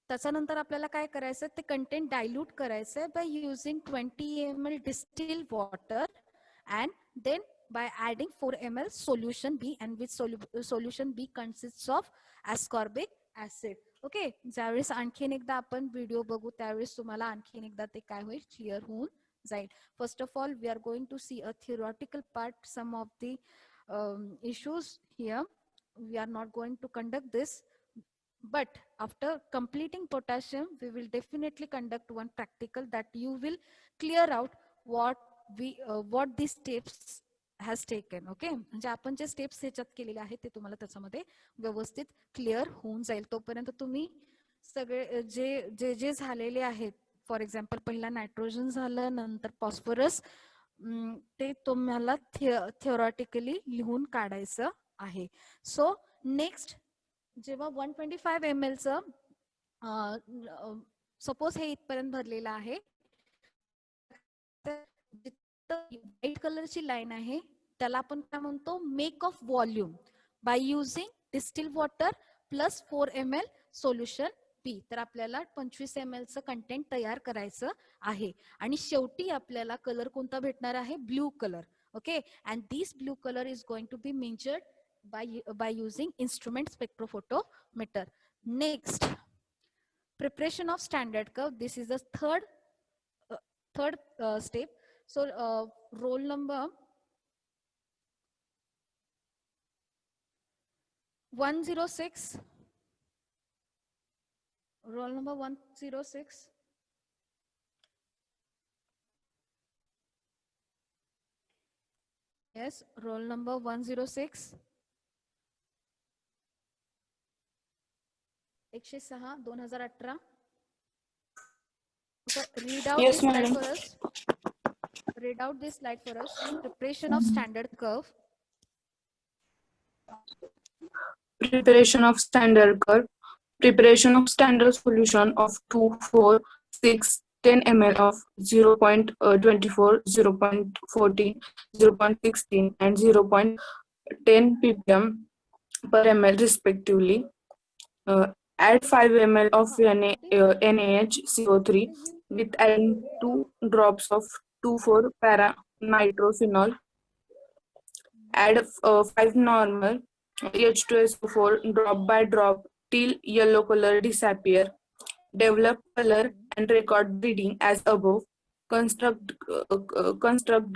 त्याच्यानंतर आपल्याला काय करायचं, ते कंटेंट डायल्यूट करायचंय by using 20 ml distilled water and then by adding 4 ml solution B, and which solution B consists of ascorbic acid. Okay, ज्यावेळेस आणखीन एकदा आपण व्हिडिओ बघू त्यावेळेस तुम्हाला आणखीन एकदा ते काय होईल, क्लिअर होऊन जाईल. First of all, we are going to see a theoretical part, some of the issues here. We are not going to conduct this, but after completing potassium, we will definitely conduct one practical that you will clear out what these steps has taken. Okay, म्हणजे आपण जे steps ह्याच्यात केलेले आहेत ते तुम्हाला त्याच्यामध्ये व्यवस्थित clear होऊन जाईल. तोपर्यंत तुम्ही सगळे जे जे झालेले आहेत, फॉर एक्झाम्पल पहिला नायट्रोजन झालं, नंतर फॉस्फरस, ते तुम्हाला थिओरटिकली लिहून काढायचं आहे. सो नेक्स्ट, जेव्हा 125 ml चं सपोज हे इथपर्यंत भरलेलं आहे, व्हाईट कलरची लाईन आहे त्याला आपण काय म्हणतो, make of volume by using distil water plus 4 ml solution P. तर आपल्याला 25 ml चं कंटेंट तयार करायचं आहे. आणि शेवटी आपल्याला कलर कोणता भेटणार आहे, blue colour. Okay, and this blue colour is going to be measured by using instrument spectrophotometer. Next, preparation of standard curve. This is the third step. So roll number 106. Roll number 106. Yes, roll number 106. 106 2018. Read out Yes, this slide madam. for us. Read out this slide for us. Preparation of standard curve. Preparation of standard curve. Preparation of standard solution of 2, 4, 6, 10 ml of 0.24, 0.14, 0.16 and 0.10 ppm per ml respectively. Add 5 ml of NaHCO3 with adding 2 drops of 2,4 para nitrophenol. Add 5 normal H2SO4 drop by drop till yellow color disappear. Develop color and record reading as above. Construct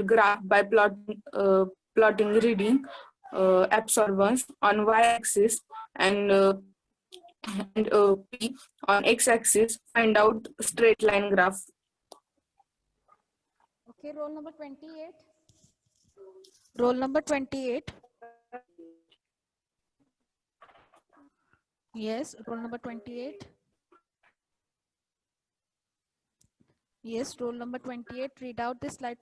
graph by plotting reading absorbance on y-axis and P on x-axis. Find out straight line graph. Okay, roll number 28. Roll number 28. Yes, roll number 28. Yes, roll number 28. Read out this slide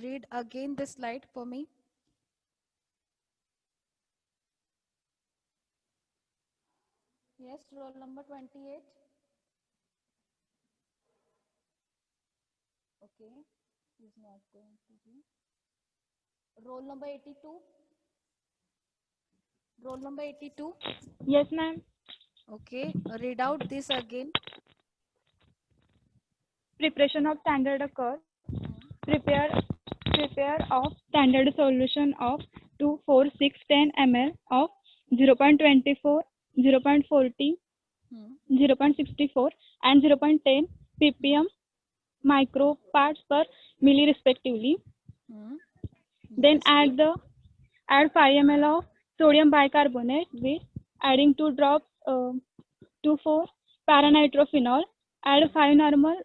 read again this slide for me. Yes, roll number 28. Okay, is not going to be. Roll number 82. Roll number 82. Yes, ma'am. Okay, read out this again. Preparation of standard curve. Prepare of standard solution of 2, 4, 6, 10 ml of 0.24, 0.40, 0.64 and 0.10 ppm microparts per milli respectively. Then add 5 ml of sodium bicarbonate with adding 2 drops 2,4 paranitrophenol. Add 5 normal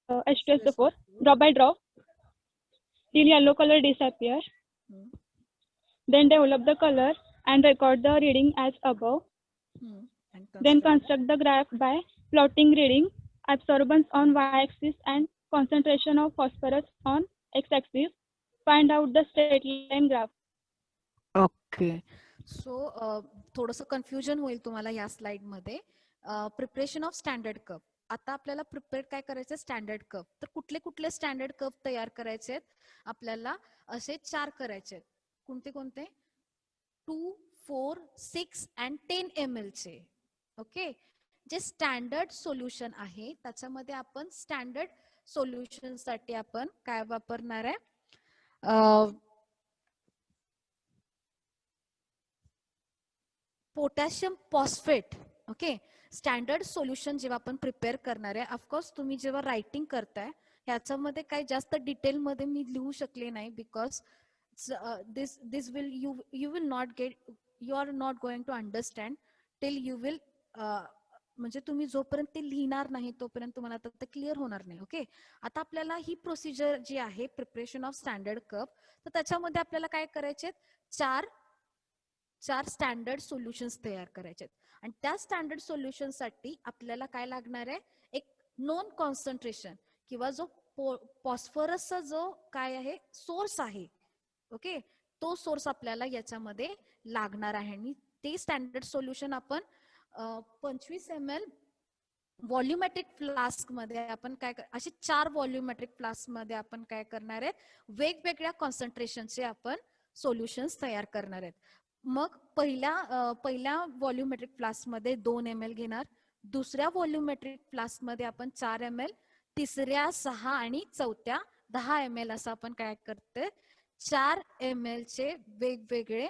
H2SO4 drop by drop till yellow color disappear. Then develop the color and record the reading as above. Then construct the graph by plotting reading, absorbance on y-axis and concentration of phosphorus on x-axis. Find out the straight line graph. Okay. So थोडंसं confusion होईल तुम्हाला या slide मध्ये. Preparation of standard curve. आता आपल्याला prepare काय करायचं, standard curve. तर कुठले कुठले स्टँडर्ड कर्व तयार करायचे आहेत आपल्याला, असे 4 करायचे आहेत. कोणते कोणते, 2, 4, 6 अँड 10 ml चे. ओके, जे स्टँडर्ड सोल्युशन आहे त्याच्यामध्ये आपण स्टँडर्ड सोल्युशन साठी आपण काय वापरणार आहे, potassium phosphate. Okay, standard solution जेव्हा आपण प्रिपेअर करणार आहे, ऑफकोर्स तुम्ही जेव्हा रायटिंग करताय ह्याच्यामध्ये काही जास्त डिटेल मध्ये मी लिहू शकले नाही because this will you will not get you are not going to understand till you will म्हणजे तुम्ही जोपर्यंत ते लिहिणार नाही तोपर्यंत तुम्हाला ते क्लिअर होणार नाही. ओके, आता आपल्याला ही प्रोसिजर जी आहे प्रिपरेशन ऑफ स्टँडर्ड कर्व, तर त्याच्यामध्ये आपल्याला काय करायचे, चार स्टँडर्ड सोल्युशन्स तयार करायचे आणि त्या स्टँडर्ड सोल्युशन साठी आपल्याला काय लागणार आहे, एक नॉन कॉन्सन्ट्रेशन किंवा जो फॉस्फरसचा जो काय आहे सोर्स आहे, ओके, तो सोर्स आपल्याला याच्यामध्ये लागणार आहे आणि ते स्टँडर्ड सोल्युशन आपण 25 ml व्हॉल्युमेट्रिक फ्लास्क मध्ये आपण काय असे 4 व्हॉल्युमेट्रिक फ्लास्क मध्ये आपण काय करणार आहे, वेगवेगळ्या कॉन्सन्ट्रेशनचे आपण सोल्युशन्स तयार करणार आहेत. मग पहिल्या व्हॉल्युमेट्रिक फ्लास्क मध्ये 2 ml घेणार, दुसऱ्या व्हॉल्युमेट्रिक फ्लास्क मध्ये आपण 4 ml, तिसऱ्या 6 आणि चौथ्या 10 ml असं आपण काय करते 4 ml चे वेगवेगळे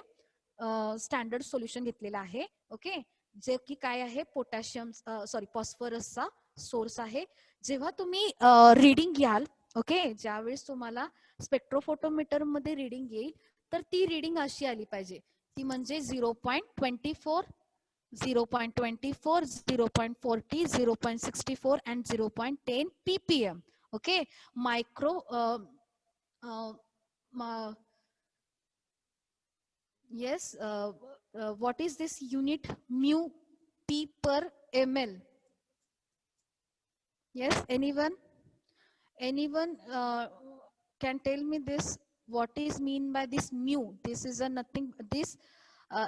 स्टँडर्ड सोल्युशन घेतलेलं आहे. ओके, जे की काय आहे पोटॅशियम फॉस्फरसचा सोर्स आहे. जेव्हा तुम्ही रीडिंग घ्याल, ओके, ज्यावेळेस तुम्हाला स्पेक्ट्रोफोटोमीटर मध्ये रीडिंग येईल तर ती रीडिंग अशी आली पाहिजे, ती म्हणजे 0.24, 0.24, 0.40, 0.64 and 0.10 ppm. Okay, micro yes, what is this unit mu p per ml? Yes, anyone can tell me this, what is mean by this mu? This is a nothing, this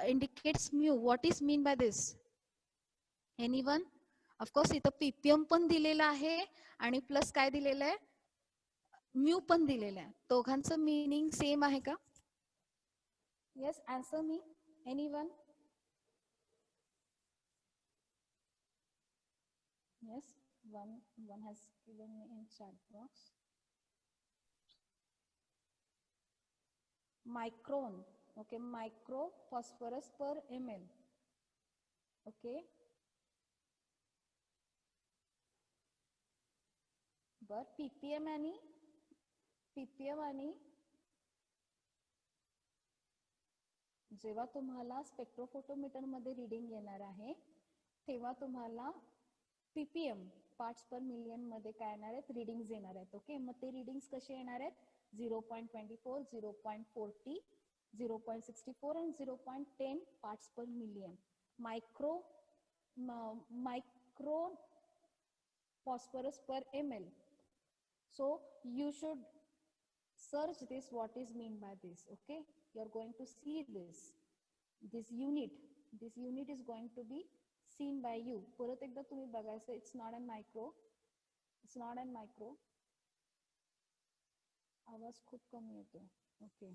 indicates mu. What is mean by this? Anyone? Of course इथं ppm पण दिलेला आहे आणि plus काय दिलेलं आहे, mu पण दिलेलं आहे. दोघांचं मीनिंग सेम आहे का? Yes, answer me. Anyone? Yes, one has given me in chat box. Micron. Okay, micro phosphorus per ml. Okay. But ppm आणि जेव्हा तुम्हाला स्पेक्ट्रोफोटोमीटर मध्ये रीडिंग येणार आहे तेव्हा तुम्हाला पीपीएम पार्ट्स पर मिलियन मध्ये काय येणार आहेत, रीडिंग्स येणार आहेत. ओके, मग ते रीडिंग्स कसे येणार आहेत, 0.24, 0.40, 0.64 and 0.10 पार्ट्स पर million. Micro phosphorus per ml. So you should search this, what is mean by this. Okay, you are going to see this unit is going to be seen by you. परत एकदा तुम्ही बघायचं, it's not an micro. आवाज खूप कमी येतो. Okay,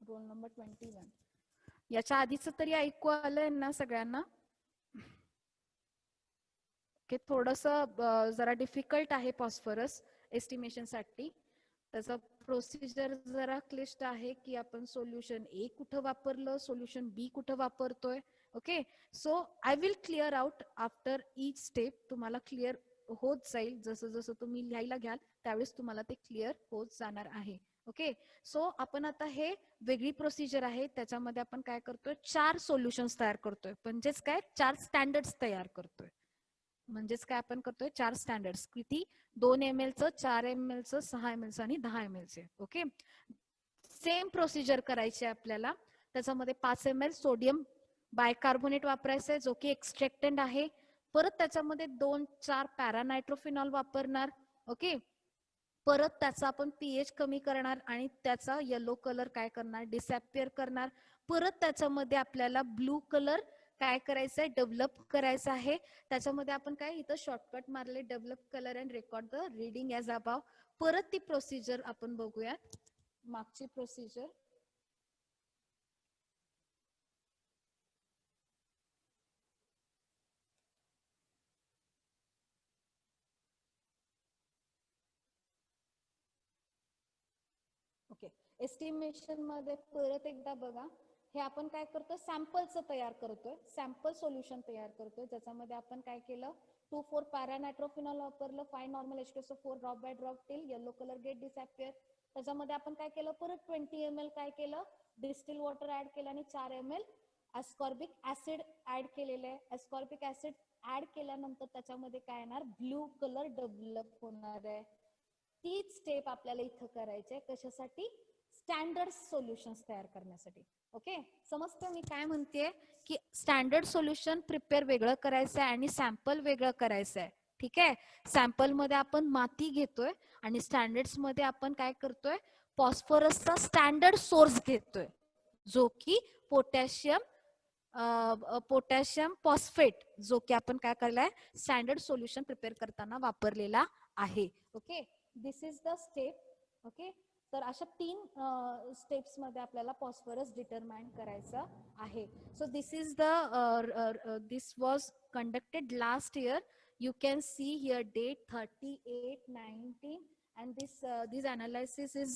roll number 21. याच्या आधीच तरी ऐकू आलंय ना सगळ्यांना? ओके, थोडस जरा डिफिकल्ट आहे फॉस्फरस एस्टिमेशन साठी. त्याचा प्रोसिजर जरा क्लिष्ट आहे की आपण सोल्युशन ए कुठं वापरलं, सोल्युशन बी कुठं वापरतोय. Okay, so I will clear out after each step. तुम्हाला क्लिअर होत जाईल, जसं जसं तुम्ही लिहायला घ्याल त्यावेळेस तुम्हाला ते क्लिअर होत जाणार आहे. ओके, सो आपण आता हे वेगळी प्रोसिजर आहे, त्याच्यामध्ये आपण काय करतोय, 4 सोल्युशन्स तयार करतोय. म्हणजेच काय, 4 स्टँडर्ड्स तयार करतोय. म्हणजेच काय आपण करतोय, 4 स्टँडर्ड्स. किती, 2 ml चं, 4 ml चं, 6 ml चं आणि 10 ml चे. ओके, सेम प्रोसिजर करायची आपल्याला. त्याच्यामध्ये 5 ml सोडियम बायकार्बोनेट वापरायचंय जो की एक्स्ट्रॅक्टंट आहे. परत त्याच्यामध्ये 2-4 पॅरानायट्रोफिनॉल वापरणार. ओके, परत त्याचा आपण पीएच कमी करणार आणि त्याचा येलो कलर काय करणार, डिसअपियर करणार. परत त्याच्यामध्ये आपल्याला ब्लू कलर काय करायचंय, डेव्हलप करायचं आहे. त्याच्यामध्ये आपण काय इथं शॉर्टकट मारले, develop colour and record the reading as above. परत ती प्रोसिजर आपण बघूयात, मागची प्रोसिजर. ओके, एस्टिमेशन मध्ये परत एकदा बघा, हे आपण काय करतो, सॅम्पलचं तयार करतोय, सॅम्पल सोल्युशन तयार करतोय. ज्याच्यामध्ये आपण काय केलं, 2,4 para नायट्रोफिनॉल वापरलं, 5 normal H2SO4 drop by drop till yellow colour get disappear. त्याच्यामध्ये आपण काय केलं, परत 20 ml काय केलं, डिस्टिल वॉटर ऍड केलं आणि 4 ml अस्कॉर्बिक ऍसिड ऍड केलेलं आहे. अस्कॉर्बिक ऍसिड ऍड केल्यानंतर त्याच्यामध्ये काय येणार, ब्ल्यू कलर डेव्हलप होणार आहे. तीच स्टेप आपल्याला इथं करायची आहे. कशासाठी, स्टँडर्ड सोल्युशन्स तयार करण्यासाठी. ओके, समजते मी काय म्हणतेय, की स्टँडर्ड सोल्युशन प्रिपेअर वेगळं करायचं आहे आणि सॅम्पल वेगळं करायचं आहे. ठीक आहे, सॅम्पल मध्ये आपण माती घेतोय आणि स्टँडर्ड्स मध्ये आपण काय करतोय, फॉस्फरसचा स्टँडर्ड सोर्स घेतोय, जो की पोटॅशियम फॉस्फेट, जो की आपण काय केलाय, स्टँडर्ड सोल्युशन प्रिपेअर करताना वापरलेला आहे. Okay, this is the step. Okay, तर अशा 3 स्टेप्स मध्ये आपल्याला फॉस्फरस डिटरमाइन करायचं आहे. So this is the this was conducted last year. You can see here date 38/19 and this analysis is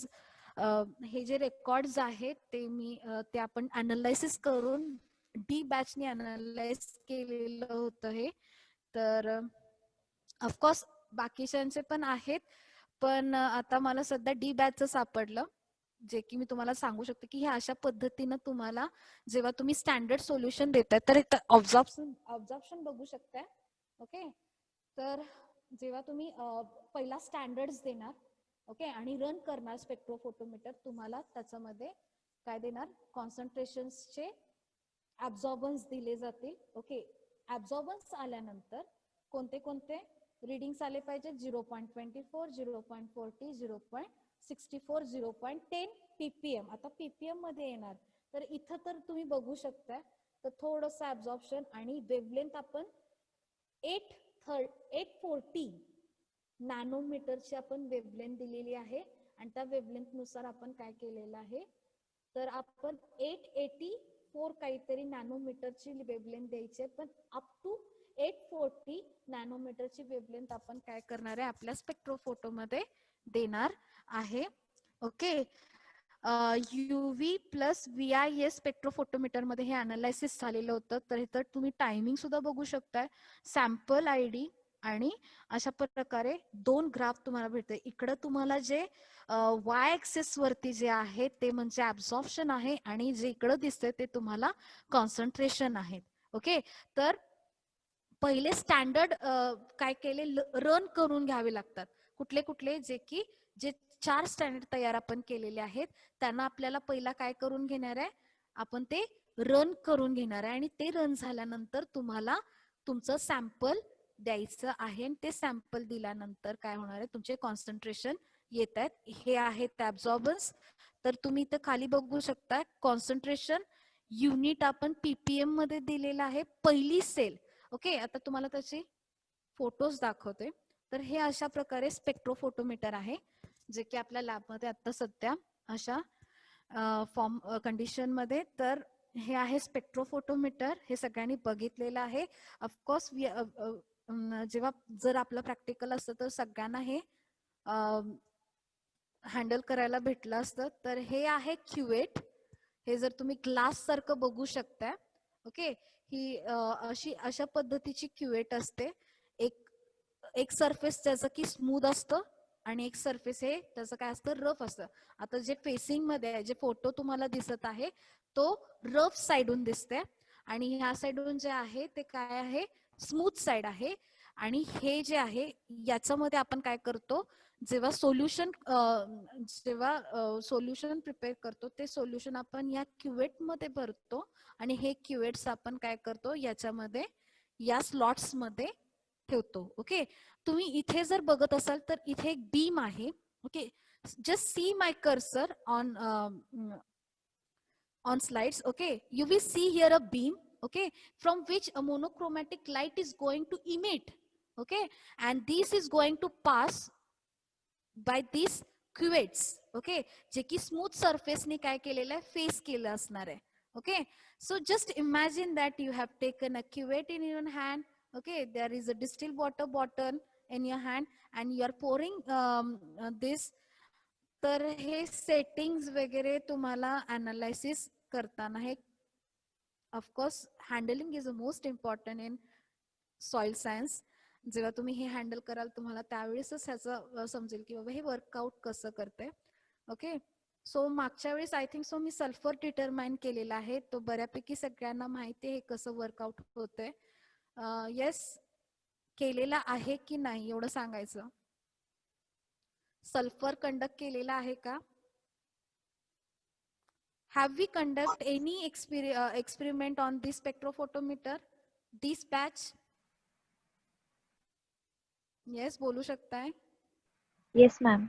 हे जे रेकॉर्ड्स आहेत ते आपण अनालायसिस करून डी बॅचने अनालाइज केलेलं होतं हे. तर ऑफकोर्स बाकीच्यांचे पण आहेत, पण आता मला सध्या डी बॅचचं सापडलं, जे की मी तुम्हाला सांगू शकते की हे अशा पद्धतीनं तुम्हाला जेव्हा तुम्ही स्टँडर्ड सोल्युशन देताय तर ऑब्झर्प्शन बघू शकताय. ओके, तर जेव्हा तुम्ही पहिला स्टँडर्ड्स देणार, ओके, आणि रन करणार स्पेक्ट्रोफोटोमीटर, तुम्हाला त्याच्यामध्ये काय देणार, कॉन्सन्ट्रेशन्सचे ऍब्झॉर्बन्स दिले जातील. ओके, ऍब्झॉर्बन्स आल्यानंतर कोणते कोणते रीडिंग्स आले पाहिजे, 0.24, 0.40, 0.64, 0.10 ppm. आता ppm मध्ये येणार, तर इथं तर तुम्ही बघू शकता, तर थोडंसं ऍब्झॉर्प्शन आणि वेवलेंथ आपण 840 नॅनोमीटरची आपण वेवलेंथ दिलेली आहे. आणि त्या वेवलेंथ नुसार आपण काय केलेलं आहे, तर आपण 884 काहीतरी नॅनोमीटरची वेवलेंथ द्यायची आहे, पण अप टू 840 नॅनोमीटरची वेवलेंथ आपण काय करणार आहे, आपल्या स्पेक्ट्रोफोटोमध्ये देणार आहे. Okay, UV plus VIS spectrophotometer मध्ये हे अनालायसिस झालेलं होतं. तर इथं तुम्ही टायमिंग सुद्धा बघू शकताय, सॅम्पल ID आणि अशा प्रकारे 2 ग्राफ तुम्हाला भेटते. इकडं तुम्हाला जे Y ऍक्सिस वरती जे आहे ते म्हणजे ऍब्झॉर्प्शन आहे आणि जे इकडं दिसतंय ते तुम्हाला कॉन्सन्ट्रेशन आहे. ओके, तर पहिले स्टँडर्ड काय केले, रन करून घ्यावे लागतात. कुठले कुठले, जे 4 स्टँडर्ड तयार आपण केलेले आहेत त्यांना आपल्याला पहिला काय करून घेणार आहे, आपण ते रन करून घेणार आहे. आणि ते रन झाल्यानंतर तुम्हाला तुमचं सॅम्पल द्यायचं आहे आणि ते सॅम्पल दिल्यानंतर काय होणार आहे, तुमचे कॉन्सन्ट्रेशन येत आहेत. हे आहेत ऍब्झॉर्बन्स. तर तुम्ही इथं खाली बघू शकता, कॉन्सन्ट्रेशन युनिट आपण ppm मध्ये दिलेलं आहे. पहिली सेल. ओके, आता तुम्हाला त्याचे फोटोज दाखवते. तर हे अशा प्रकारे स्पेक्ट्रोफोटोमीटर आहे, जे की आपल्या लॅबमध्ये आता सध्या अशा फॉर्म कंडिशन मध्ये. तर हे आहे स्पेक्ट्रोफोटोमीटर, हे सगळ्यांनी बघितलेलं आहे. ऑफकोर्स जेव्हा जर आपलं प्रॅक्टिकल असतं तर सगळ्यांना हे हँडल करायला भेटलं असतं. तर हे आहे क्युवेट. हे जर तुम्ही ग्लास सारखं बघू शकता. ओके, ही अशा पद्धतीची क्युवेट असते. एक सरफेस त्याचं की स्मूथ असतं आणि एक सरफेस हे त्याचं काय असतं, रफ असतं. आता जे फेसिंग मध्ये आहे, जे फोटो तुम्हाला दिसत आहे तो रफ साइडून दिसते आणि ह्या साइडून जे आहे ते काय आहे, स्मूथ साइड आहे. आणि हे जे आहे याच्यामध्ये आपण काय करतो, जेव्हा सोल्युशन प्रिपेअर करतो ते सोल्युशन आपण या क्युवेट मध्ये भरतो आणि हे क्युवेट्स आपण काय करतो, याच्यामध्ये या स्लॉट्स मध्ये ठेवतो. ओके, तुम्ही इथे जर बघत असाल तर इथे एक बीम आहे. Okay, just see my cursor on slides. Okay, you will see here a beam, okay, from which a monochromatic light is going to emit. Okay, and this is going to pass by these cuvettes. Okay, जे की smooth surface ने काय केलेलं आहे, face केलं असणार आहे. Okay, so just imagine that you have taken a cuvette in your hand. Okay, there is a distilled water bottle in your hand and you are pouring this. तर हे settings वगैरे तुम्हाला अनालायसिस करताना हे of course handling is the most important in soil science. जेव्हा तुम्ही हे handle कराल तुम्हाला त्यावेळेसच ह्याचं समजेल की बाबा हे वर्कआउट कसं करते. ओके, सो मागच्या वेळेस I think so me sulphur determine केलेला आहे, तो बऱ्यापैकी सगळ्यांना माहिती आहे कसं वर्कआउट होतंय. येस, केलेला आहे की नाही एवढं सांगायचं. सल्फर कंडक्ट केलेला आहे का? Have we conduct any experiment on this spectrophotometer, this batch? Yes, बोलू शकताय. Yes ma'am.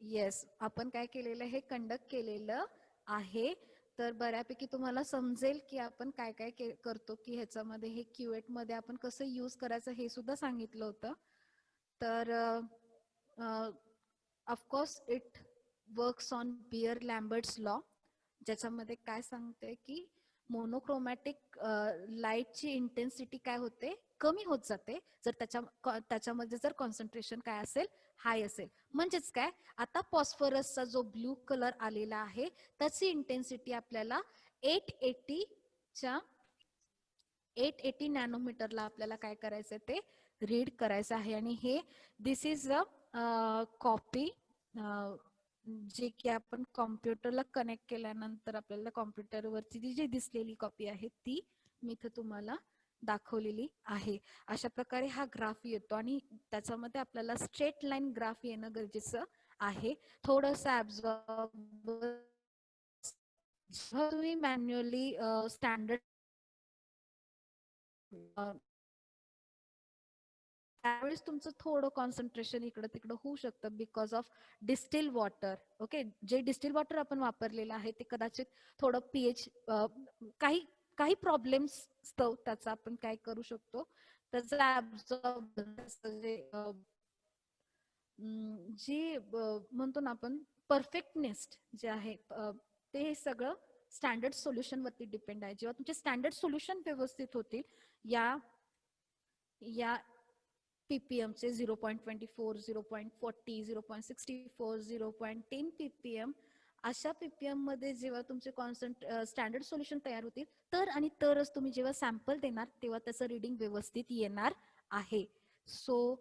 येस, आपण काय केलेलं हे कंडक्ट केलेलं आहे. तर बऱ्यापैकी तुम्हाला समजेल की आपण काय काय करतो की ह्याच्यामध्ये हे क्यूएट मध्ये आपण कसं यूज करायचं हे सुद्धा सांगितलं होतं. तर of course it works on Beer Lambert's law, ज्याच्यामध्ये काय सांगते की मोनोक्रोमॅटिक लाईटची इंटेन्सिटी काय होते, कमी होत जाते जर त्याच्यामध्ये जर कॉन्सन्ट्रेशन काय असेल, हाय असेल. म्हणजेच काय, आता फॉस्फरसचा जो ब्लू कलर आलेला आहे त्याची इंटेन्सिटी आपल्याला 880 नॅनोमीटरला आपल्याला काय करायचं ते रीड करायचं आहे. आणि हे दिस इज अ कॉपी जे की आपण कॉम्प्युटरला कनेक्ट केल्यानंतर आपल्याला कॉम्प्युटरवरची जी दिसलेली कॉपी आहे ती मी इथं तुम्हाला दाखवलेली आहे. अशा प्रकारे हा ग्राफ येतो आणि त्याच्यामध्ये आपल्याला स्ट्रेट लाईन ग्राफ येणं गरजेचं आहे. थोडंसं ऍब्झॉर्ब तुम्ही मॅन्युअली स्टँडर्ड त्यावेळेस तुमचं थोडं कॉन्सन्ट्रेशन इकडं तिकडं होऊ शकतं because of distil water. Okay, J distil water आपण वापरलेलं आहे ते कदाचित थोडं पीएच काही प्रॉब्लेम्स असतो, त्याचा आपण काय करू शकतो, त्याचा ऍब्झॉर्ब जी म्हणतो ना आपण परफेक्टनेस जे आहे ते सगळं स्टँडर्ड सोल्युशन वरती डिपेंड आहे. जेव्हा तुमचे स्टँडर्ड सोल्युशन व्यवस्थित होतील या ppm चे 0.24, 0.40, 0.64, 0.10 ppm अशा ppm मध्ये जेव्हा तुमचे स्टँडर्ड सोल्युशन तयार होतील तर आणि तरच तुम्ही जेव्हा सॅम्पल देणार तेव्हा त्याचं रीडिंग व्यवस्थित येणार आहे. So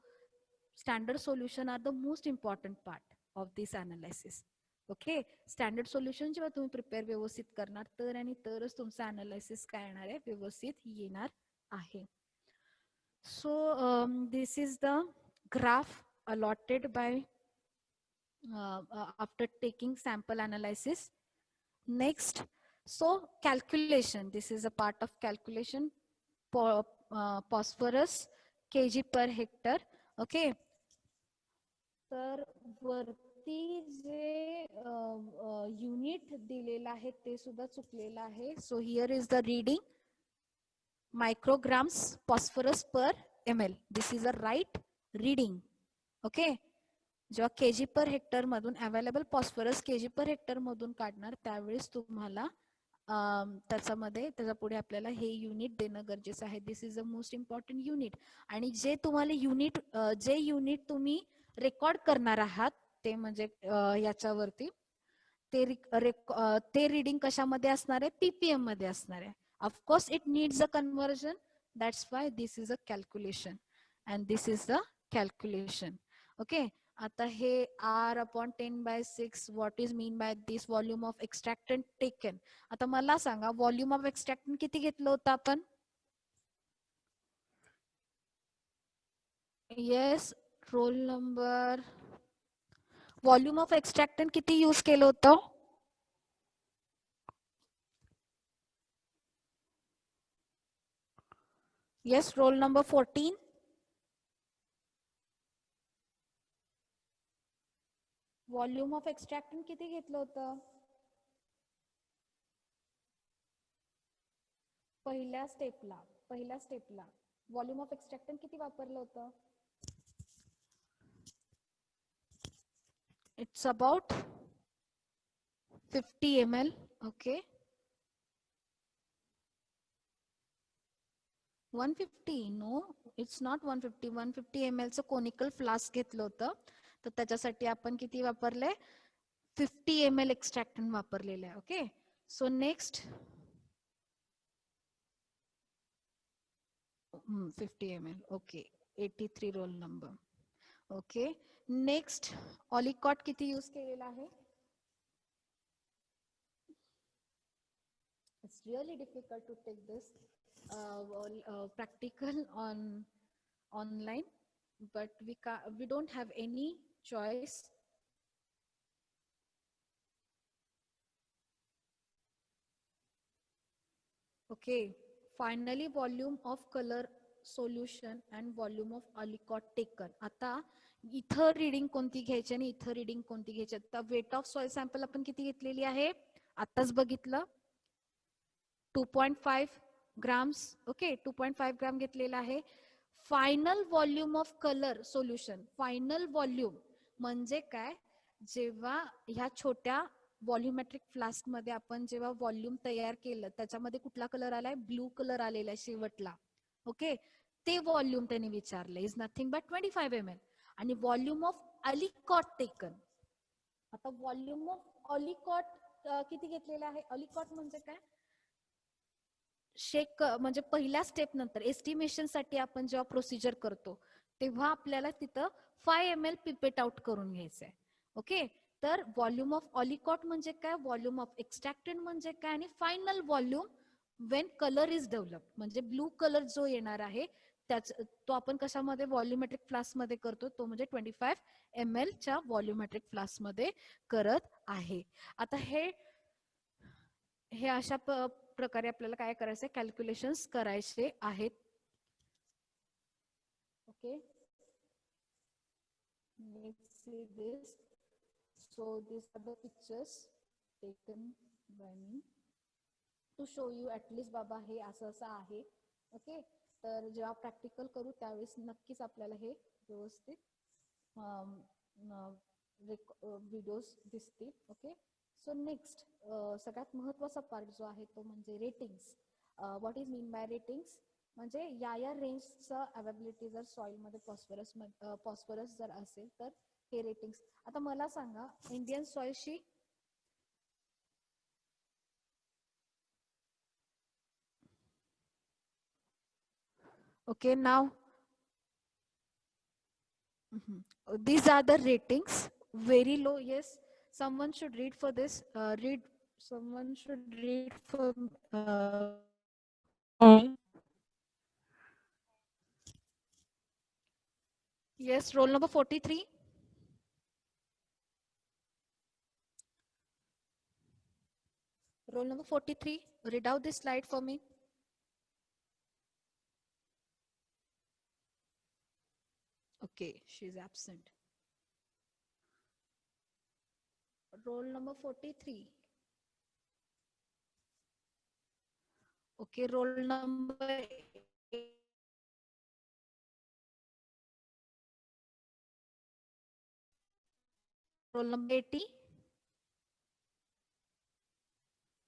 standard solution are the most important part of this analysis. Okay, standard solution जेव्हा तुम्ही प्रिपेअर व्यवस्थित करणार तर आणि तरच तुमचं अनालिसिस काय येणार आहे, व्यवस्थित येणार आहे. So this is the graph allotted by after taking sample analysis. Next, so calculation. This is a part of calculation. Phosphorus kg per hectare. Okay. तर वरती जे युनिट दिलेलं आहे ते सुद्धा चुकलेलं आहे. So here is the reading. Micrograms phosphorus per ml. This is a right reading. Okay. जेव्हा KG per hectare मधून available phosphorus KG per hectare मधून काढणार त्यावेळेस तुम्हाला त्याच्या पुढे आपल्याला हे युनिट देणं गरजेचं आहे. This is a most important unit. आणि जे तुम्हाला युनिट तुम्ही रेकॉर्ड करणार आहात ते म्हणजे याच्यावरती ते रीडिंग कशामध्ये असणार आहे, पीपीएम मध्ये असणार आहे. Of course, it needs a conversion. That's why this is a calculation, and this is the calculation. Okay. आता हे R/10/6. What is mean by this volume of extractant taken? आता मला सांगा volume of extractant किती घेतलं होतं आपण? Yes, roll number. Volume of extractant किती use केलं होतं? Yes, roll number 14. Volume of extractant किती घेतलं होतं? पहिल्या स्टेपला व्हॉल्यूम ऑफ एक्स्ट्रॅक्टंट किती वापरलं होतं? It's about 50 ml. Okay. 150? No, it's not 150. 150 ml चं कोनिकल फ्लास्क घेतलं होतं तर त्याच्यासाठी आपण किती वापरले? 50 ml एक्स्ट्रॅक्टंट वापरलेलं आहे. Okay. So next 50 ml. Okay. 83 roll number. Okay, next aliquot किती यूज केलेला आहे? It's really difficult to take this practical online, but we don't have any choice. Okay, finally volume of color solution and volume of Alicot taken. आता इथं reading कोणती घ्यायची आणि इथं reading कोणती घ्यायची? आता वेट ऑफ सॉइल सॅम्पल आपण किती घेतलेली आहे? आताच बघितलं 2.5 ग्राम्स. ओके, 2.5 ग्राम घेतलेला आहे. Final volume of colour solution. Final volume म्हणजे काय? जेव्हा ह्या छोट्या व्हॉल्युमेट्रिक फ्लास्क मध्ये आपण जेव्हा व्हॉल्यूम तयार केलं त्याच्यामध्ये कुठला कलर आलाय? ब्लू कलर आलेला आहे शेवटला. ओके, ते व्हॉल्यूम त्यांनी विचारलं. Is nothing but 25 ml. आणि व्हॉल्यूम ऑफ अलिकॉट टेकन. आता व्हॉल्यूम ऑफ ऑलिकॉट किती घेतलेला आहे? ऑलिकॉट म्हणजे काय? शेक म्हणजे पहिल्या स्टेप नंतर एस्टिमेशन साठी आपण जेव्हा प्रोसिजर करतो तेव्हा आपल्याला तिथं 5 ml पिपेट आउट करून घ्यायचंय. ओके, तर व्हॉल्यूम ऑफ ऑलिकॉट म्हणजे काय? व्हॉल्यूम ऑफ एक्स्ट्रॅक्टेड म्हणजे काय? आणि final volume when colour is develop म्हणजे ब्लू कलर जो येणार आहे त्याच तो आपण कशामध्ये? व्हॉल्युमेट्रिक फ्लास्क मध्ये करतो, तो म्हणजे 25 ml च्या व्हॉल्युमेट्रिक फ्लास्क मध्ये करत आहे. आता हे अशा प्रकारे आपल्याला काय करायचंय? कॅल्क्युलेशन्स करायचे आहेत. Okay, let's see this. So these are the pictures taken by me to show you at least बाबा हे असं असं आहे. ओके, तर जेव्हा प्रॅक्टिकल करू त्यावेळेस नक्कीच आपल्याला हे व्यवस्थित व्हिडिओज दिसतील. ओके, सो नेक्स्ट सगळ्यात महत्वाचा पार्ट जो आहे तो म्हणजे ratings. What is mean bye ratings? म्हणजे या रेंजचं अवेबिलिटी जर सॉइल मध्ये फॉस्फरस जर असेल तर हे रेटिंग्स. आता मला सांगा, Indian सॉइलशी okay now these are the ratings. Very low, yes, someone should read for this. Someone should read for yes, roll number 43. Roll number 43, read out this slide for me. Okay, she's absent. Roll number 43. Okay, roll number 80.